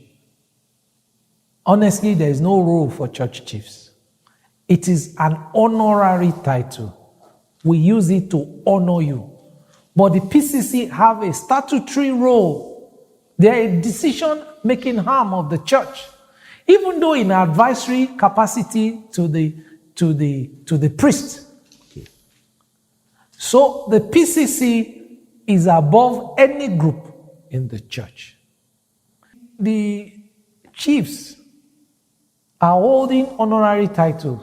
honestly, there is no role for church chiefs. It is an honorary title. We use it to honor you. But the PCC have a statutory role. They are a decision-making arm of the church. Even though in advisory capacity to the priest. Okay. So the PCC is above any group in the church. The chiefs are holding honorary titles,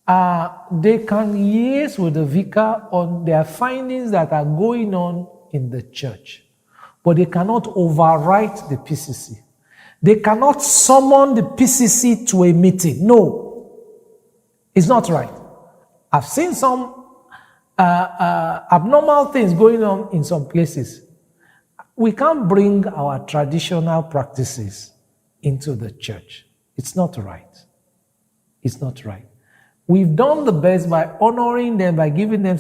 they can liaise with the vicar on their findings that are going on in the church, but they cannot overwrite the PCC. They cannot summon the PCC to a meeting. No, it's not right. I've seen some abnormal things going on in some places. We can't bring our traditional practices into the church. It's not right. It's not right. We've done the best by honoring them, by giving them.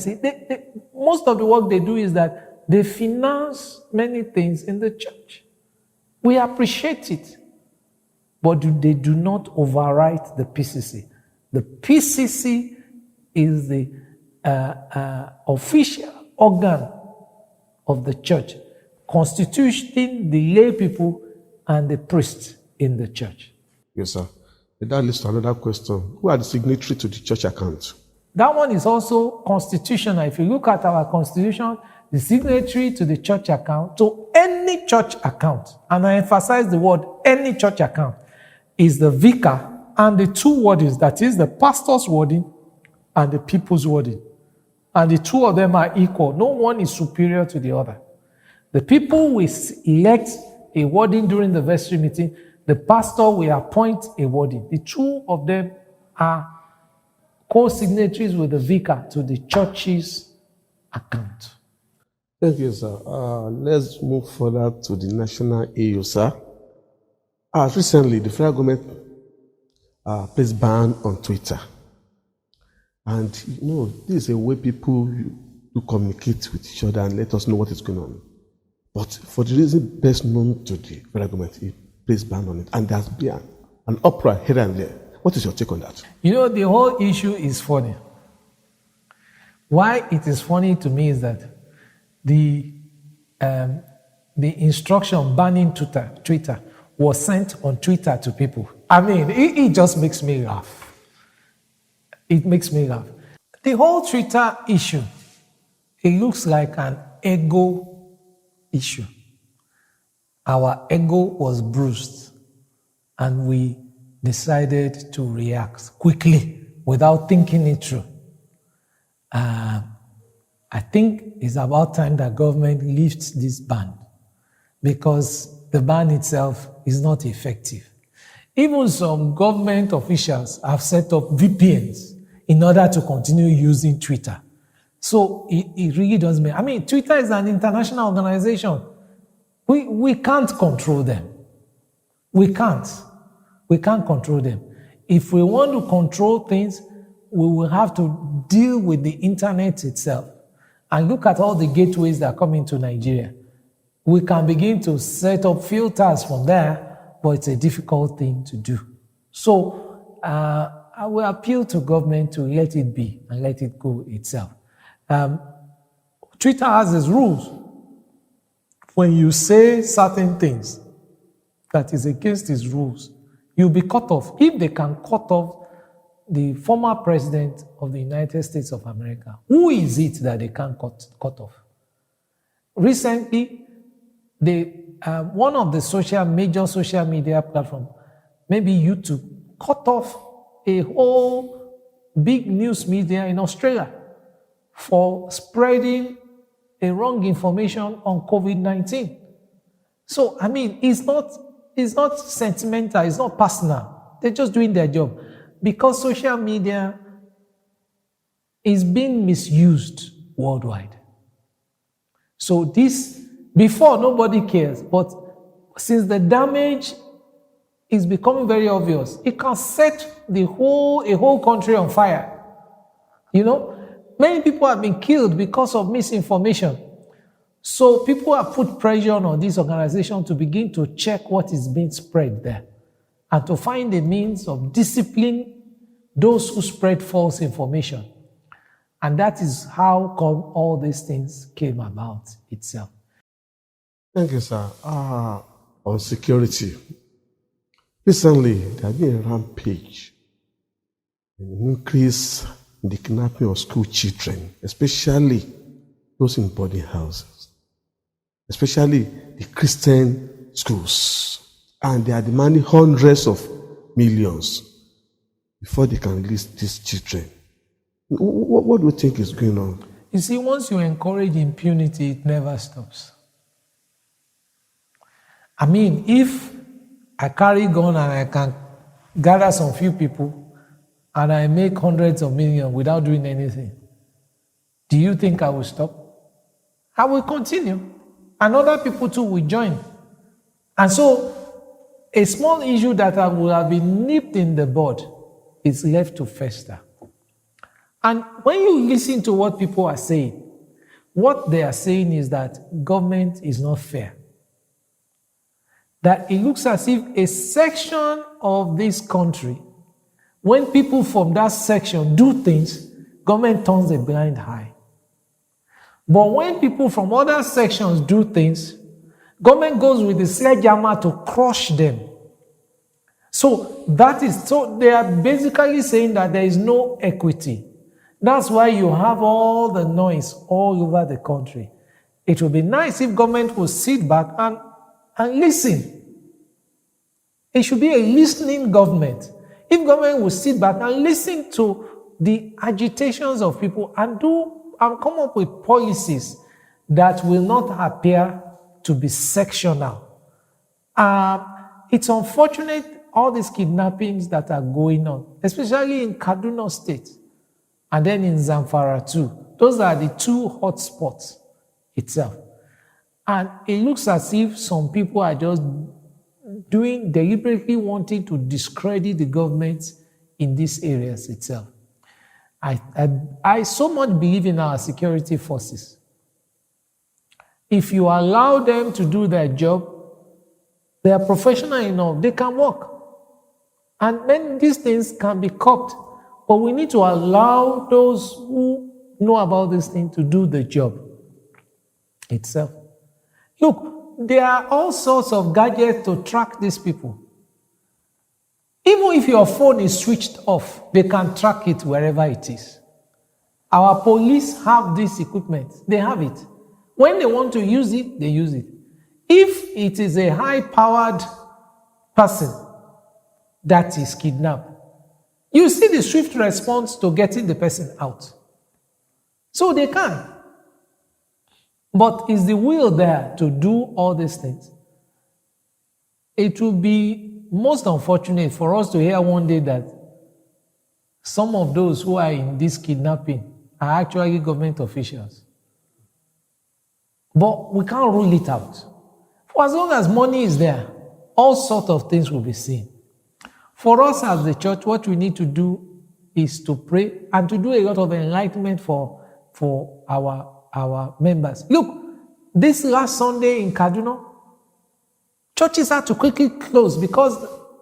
Most of the work they do is that they finance many things in the church. We appreciate it. But they do not overwrite the PCC. The PCC is the official organ of the church, constituting the lay people and the priests in the church.
Yes, sir. That leads to another question. Who are the signatory to the church account?
That one is also constitutional. If you look at our constitution, the signatory to the church account, to any church account, and I emphasize the word any church account, is the vicar and the two wordings, that is the pastor's wording and the people's wording. And the two of them are equal. No one is superior to the other. The people will elect a wording during the vestry meeting. The pastor will appoint a wording. The two of them are co-signatories with the vicar to the church's account.
Thank you, sir. Let's move further to the national AU, sir. Recently, the federal government placed ban on Twitter. And, this is a way people to communicate with each other and let us know what is going on. But for the reason best known to the federal government, it placed ban on it. And there's been an uproar here and there. What is your take on that?
The whole issue is funny. Why it is funny to me is that the instruction banning Twitter was sent on Twitter to people. I mean, it just makes me laugh. It makes me laugh. The whole Twitter issue, it looks like an ego issue. Our ego was bruised, and we decided to react quickly without thinking it through. I think it's about time that government lifts this ban, because the ban itself is not effective. Even some government officials have set up VPNs in order to continue using Twitter. So it really doesn't matter. I mean, Twitter is an international organization. We can't control them. We can't control them. If we want to control things, we will have to deal with the internet itself. And look at all the gateways that come into Nigeria. We can begin to set up filters from there, but it's a difficult thing to do. So I will appeal to government to let it be and let it go itself. Twitter has its rules. When you say certain things that is against its rules, you'll be cut off. If they can cut off the former president of the United States of America, who is it that they can't cut off? Recently, one of the major social media platforms, maybe YouTube, cut off a whole big news media in Australia for spreading a wrong information on COVID-19. So, I mean, it's not sentimental, it's not personal. They're just doing their job. Because social media is being misused worldwide. So before, nobody cares. But since the damage is becoming very obvious, it can set a whole country on fire. Many people have been killed because of misinformation. So people have put pressure on this organization to begin to check what is being spread there and to find a means of disciplining those who spread false information. And that is how come all these things came about itself.
Thank you, sir. On security. Recently, there has been a rampage, an increase in the kidnapping of school children, especially those in boarding houses, especially the Christian schools. And they are demanding hundreds of millions before they can release these children. What do you think is going on?
You see, once you encourage impunity, it never stops. I mean, if I carry gun and I can gather some few people and I make hundreds of millions without doing anything, do you think I will stop? I will continue. And other people too will join. And so, a small issue that would have been nipped in the bud is left to fester. And when you listen to what people are saying, what they are saying is that government is not fair. That it looks as if a section of this country, when people from that section do things, government turns a blind eye. But when people from other sections do things, government goes with the sledgehammer to crush them. So they are basically saying that there is no equity. That's why you have all the noise all over the country. It would be nice if government would sit back and listen. It should be a listening government. If government would sit back and listen to the agitations of people and come up with policies that will not appear to be sectional. It's unfortunate, all these kidnappings that are going on, especially in Kaduna State and then in Zamfara too. Those are the two hot spots itself. And it looks as if some people are just deliberately wanting to discredit the government in these areas itself. I so much believe in our security forces. If you allow them to do their job, they are professional enough, they can work. And then these things can be copped. But we need to allow those who know about this thing to do the job itself. Look, there are all sorts of gadgets to track these people. Even if your phone is switched off, they can track it wherever it is. Our police have this equipment. They have it. When they want to use it, they use it. If it is a high-powered person that is kidnapped, you see the swift response to getting the person out. So they can. But is the will there to do all these things? It will be most unfortunate for us to hear one day that some of those who are in this kidnapping are actually government officials. But we can't rule it out. For as long as money is there, all sorts of things will be seen. For us as the church, what we need to do is to pray and to do a lot of enlightenment for our members. Look, this last Sunday in Kaduna, churches had to quickly close because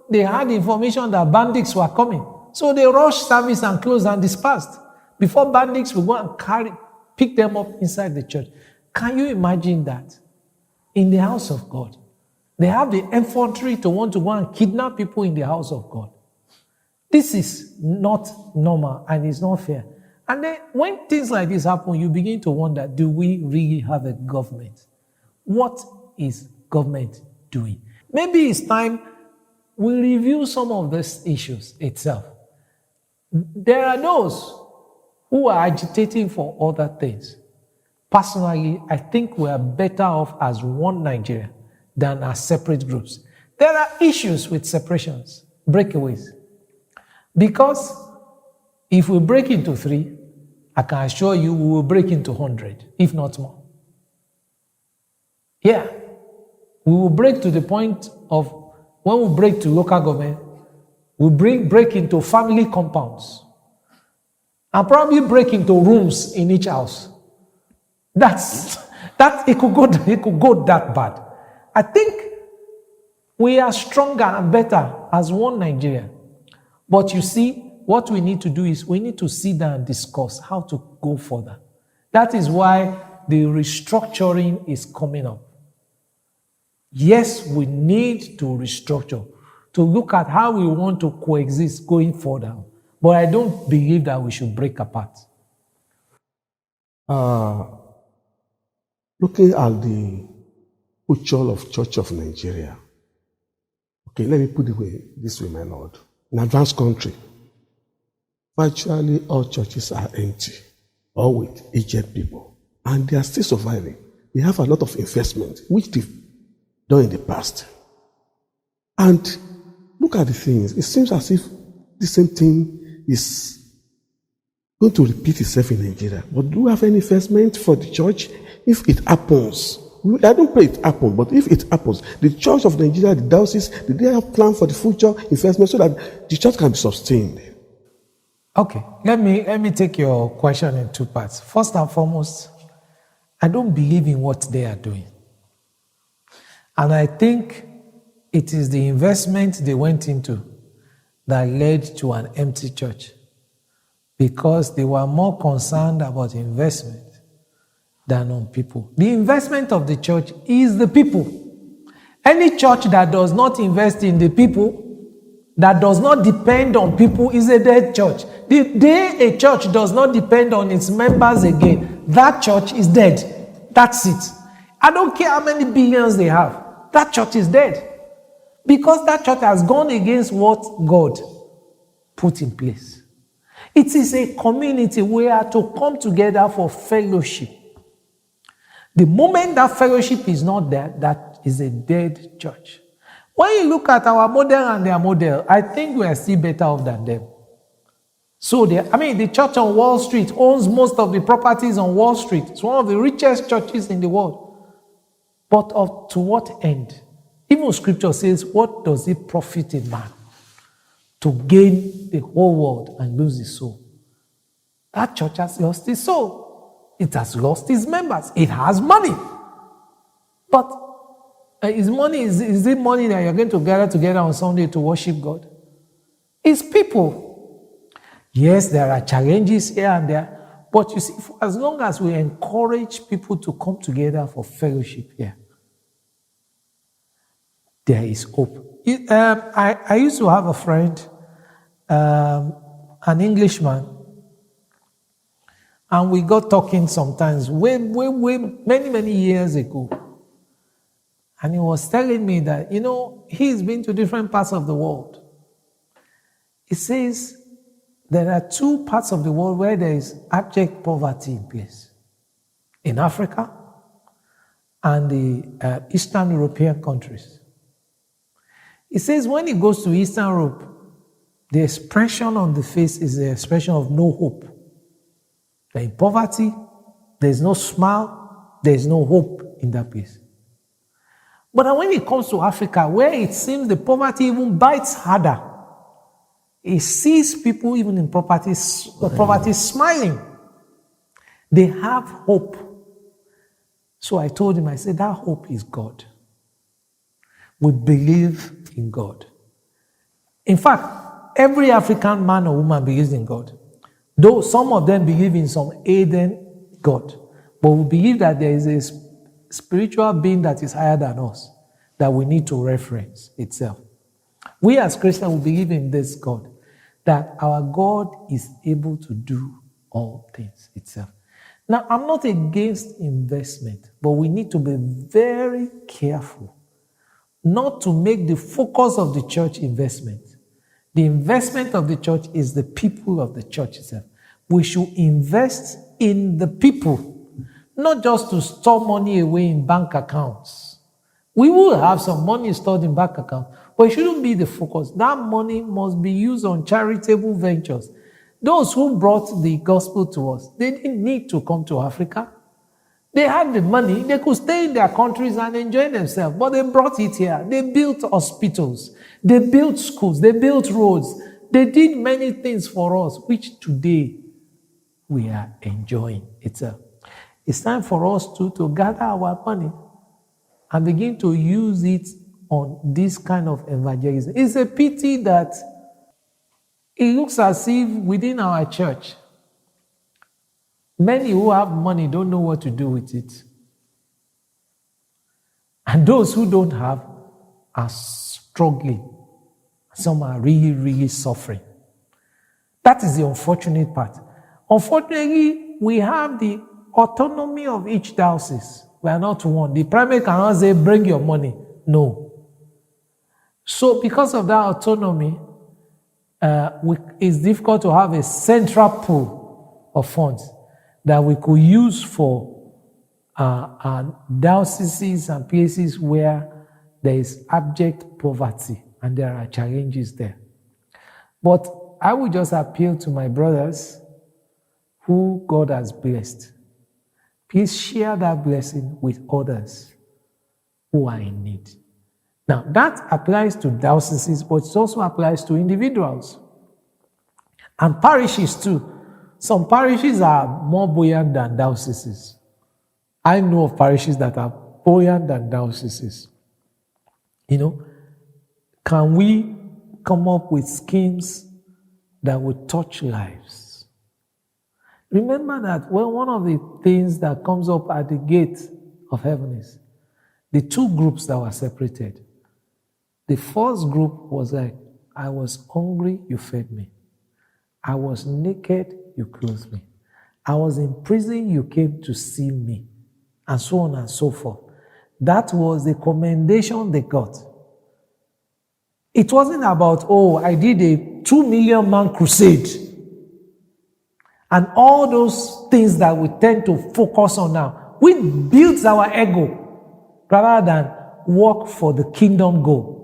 they had information that bandits were coming. So they rushed service and closed and dispersed before bandits would go and pick them up inside the church. Can you imagine that? In the house of God, they have the infantry to want to go and kidnap people in the house of God. This is not normal and it's not fair. And then when things like this happen, you begin to wonder, do we really have a government? What is government doing? Maybe it's time we review some of these issues itself. There are those who are agitating for other things. Personally, I think we are better off as one Nigeria than as separate groups. There are issues with separations, breakaways. Because if we break into 3, I can assure you we will break into 100, if not more. Yeah. We will break to the point of when we break to local government, we break into family compounds and probably break into rooms in each house. It could go that bad. I think we are stronger and better as one Nigeria. But you see, what we need to do is we need to sit down and discuss how to go further. That is why the restructuring is coming up. Yes, we need to restructure, to look at how we want to coexist going further. But I don't believe that we should break apart.
Looking at the picture of Church of Nigeria, okay, let me put it this way, my Lord. In advanced country, virtually all churches are empty or with aged people, and they are still surviving. They have a lot of investment, which they've done in the past. And look at the things. It seems as if the same thing is going to repeat itself in Nigeria. But do we have any investment for the church? If it happens, I don't pray it happens, but if it happens, the Church of Nigeria, the diocese, do they have plan for the future investment so that the church can be sustained?
Okay, let me take your question in two parts. First and foremost, I don't believe in what they are doing. And I think it is the investment they went into that led to an empty church, because they were more concerned about investment than on people. The investment of the church is the people. Any church that does not invest in the people, that does not depend on people, is a dead church. The day a church does not depend on its members again, that church is dead. That's it. I don't care how many billions they have. That church is dead. Because that church has gone against what God put in place. It is a community we are to come together for fellowship. The moment that fellowship is not there, that is a dead church. When you look at our model and their model, I think we are still better off than them. So, the church on Wall Street owns most of the properties on Wall Street. It's one of the richest churches in the world. But to what end? Even Scripture says, what does it profit a man to gain the whole world and lose his soul? That church has lost his soul. It has lost its members. It has money. But is it money that you're going to gather together on Sunday to worship God? It's people. Yes, there are challenges here and there, but you see, as long as we encourage people to come together for fellowship here, there is hope. I used to have a friend, an Englishman, and we got talking sometimes, many years ago. And he was telling me that, he's been to different parts of the world. He says there are two parts of the world where there is abject poverty in place. In Africa and the Eastern European countries. He says when he goes to Eastern Europe, the expression on the face is the expression of no hope. They're in poverty, there's no smile, there's no hope in that place. But when it comes to Africa, where it seems the poverty even bites harder, he sees people even in poverty smiling. They have hope. So I told him, I said, that hope is God. We believe in God. In fact, every African man or woman believes in God. Though some of them believe in some Eden God. But we believe that there is a spiritual being that is higher than us that we need to reference itself. We as Christians, we believe in this God, that our God is able to do all things itself. Now, I'm not against investment, but we need to be very careful not to make the focus of the church investment. The investment of the church is the people of the church itself. We should invest in the people, not just to store money away in bank accounts. We will have some money stored in bank accounts, but it shouldn't be the focus. That money must be used on charitable ventures. Those who brought the gospel to us, they didn't need to come to Africa. They had the money. They could stay in their countries and enjoy themselves, but they brought it here. They built hospitals. They built schools. They built roads. They did many things for us, which today we are enjoying itself. It's time for us to gather our money and begin to use it on this kind of evangelism. It's a pity that it looks as if within our church, many who have money don't know what to do with it. And those who don't have are struggling. Some are really suffering. That is the unfortunate part. Unfortunately, we have the autonomy of each diocese. We are not one. The primate cannot say, bring your money. No. So because of that autonomy, it's difficult to have a central pool of funds that we could use for dioceses and places where there is abject poverty and there are challenges there. But I would just appeal to my brothers who God has blessed. Please share that blessing with others who are in need. Now, that applies to dioceses, but it also applies to individuals and parishes too. Some parishes are more buoyant than dioceses. I know of parishes that are buoyant than dioceses. Can we come up with schemes that would touch lives? Remember that one of the things that comes up at the gate of heaven is the two groups that were separated. The first group was like, I was hungry, you fed me. I was naked, you clothed me. I was in prison, you came to see me. And so on and so forth. That was the commendation they got. It wasn't about, I did a 2 million man crusade. And all those things that we tend to focus on now. We built our ego rather than work for the kingdom goal.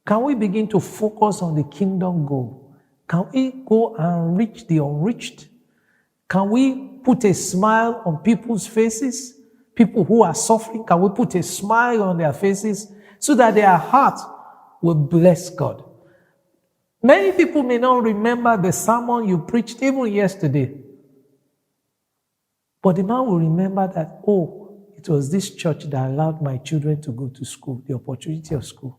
Can we begin to focus on the kingdom goal? Can we go and reach the unreached? Can we put a smile on people's faces? People who are suffering, can we put a smile on their faces so that their heart will bless God? Many people may not remember the sermon you preached even yesterday. But the man will remember that, it was this church that allowed my children to go to school, the opportunity of school.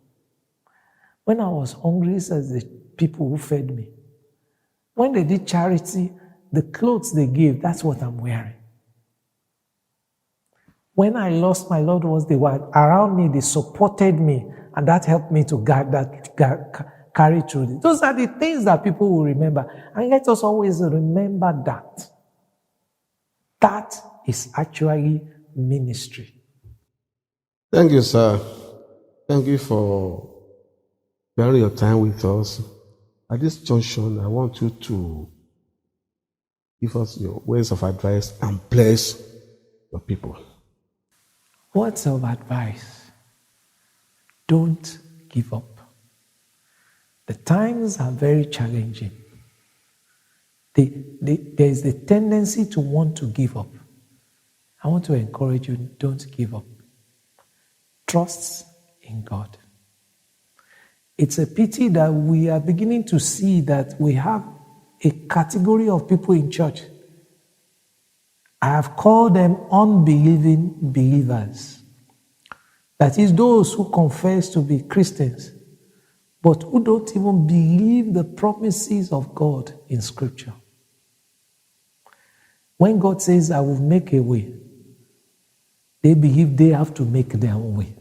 When I was hungry, it says the people who fed me. When they did charity, the clothes they gave, that's what I'm wearing. When I lost my loved ones, they were around me, they supported me, and that helped me to carry through. Those are the things that people will remember. And let us always remember that. That is actually ministry.
Thank you, sir. Thank you for sharing your time with us. At this junction, I want you to give us your words of advice and bless your people.
Words of advice. Don't give up. The times are very challenging. There is the tendency to want to give up. I want to encourage you, don't give up. Trust in God. It's a pity that we are beginning to see that we have a category of people in church. I have called them unbelieving believers. That is, those who confess to be Christians, but who don't even believe the promises of God in Scripture. When God says, I will make a way, they believe they have to make their own way.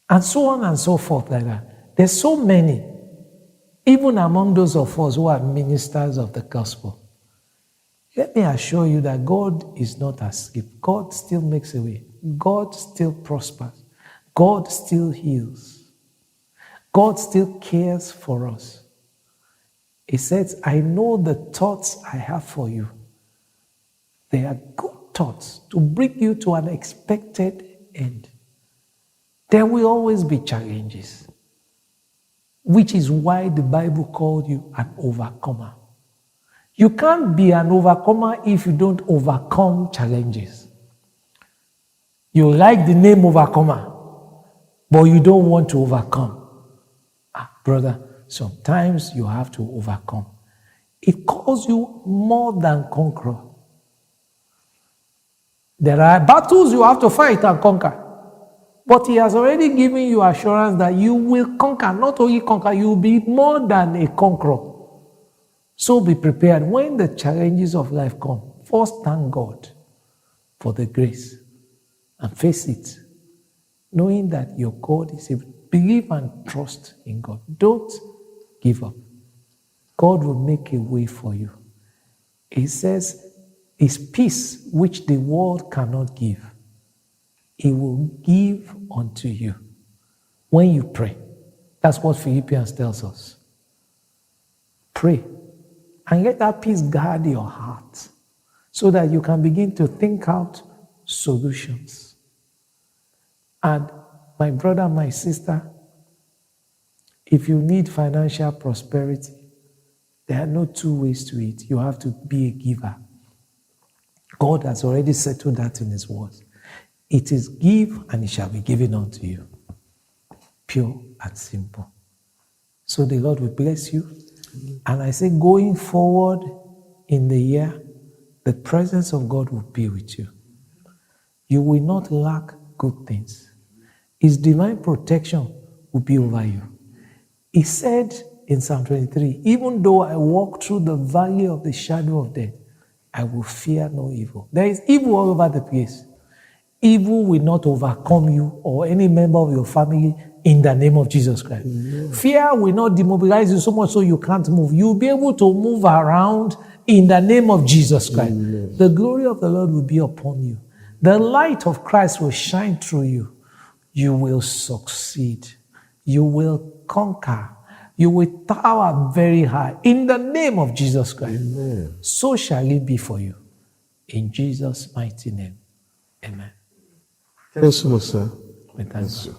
And so on and so forth like that. There's so many, even among those of us who are ministers of the gospel. Let me assure you that God is not asleep. God still makes a way. God still prospers. God still heals. God still cares for us. He says, I know the thoughts I have for you. They are good thoughts to bring you to an expected end. There will always be challenges, which is why the Bible called you an overcomer. You can't be an overcomer if you don't overcome challenges. You like the name overcomer, but you don't want to overcome. Brother, sometimes you have to overcome. It calls you more than conqueror. There are battles you have to fight and conquer. But he has already given you assurance that you will conquer. Not only conquer, you will be more than a conqueror. So be prepared. When the challenges of life come, first thank God for the grace and face it, knowing that your God is able. Believe and trust in God. Don't give up. God will make a way for you. He says, His peace, which the world cannot give, He will give unto you when you pray. That's what Philippians tells us. Pray. And let that peace guard your heart so that you can begin to think out solutions. And my brother, my sister, if you need financial prosperity, there are no two ways to it. You have to be a giver. God has already settled that in His word. It is give and it shall be given unto you. Pure and simple. So the Lord will bless you. And I say going forward in the year, the presence of God will be with you. You will not lack good things. His divine protection will be over you. He said in Psalm 23, even though I walk through the valley of the shadow of death, I will fear no evil. There is evil all over the place. Evil will not overcome you or any member of your family in the name of Jesus Christ. Amen. Fear will not demobilize you so much so you can't move. You'll be able to move around in the name of Jesus Christ. Amen. The glory of the Lord will be upon you. The light of Christ will shine through you. You will succeed. You will conquer. You will tower very high in the name of Jesus Christ. Amen. So shall it be for you. In Jesus' mighty name. Amen.
Thanks so much, sir.
Thank you.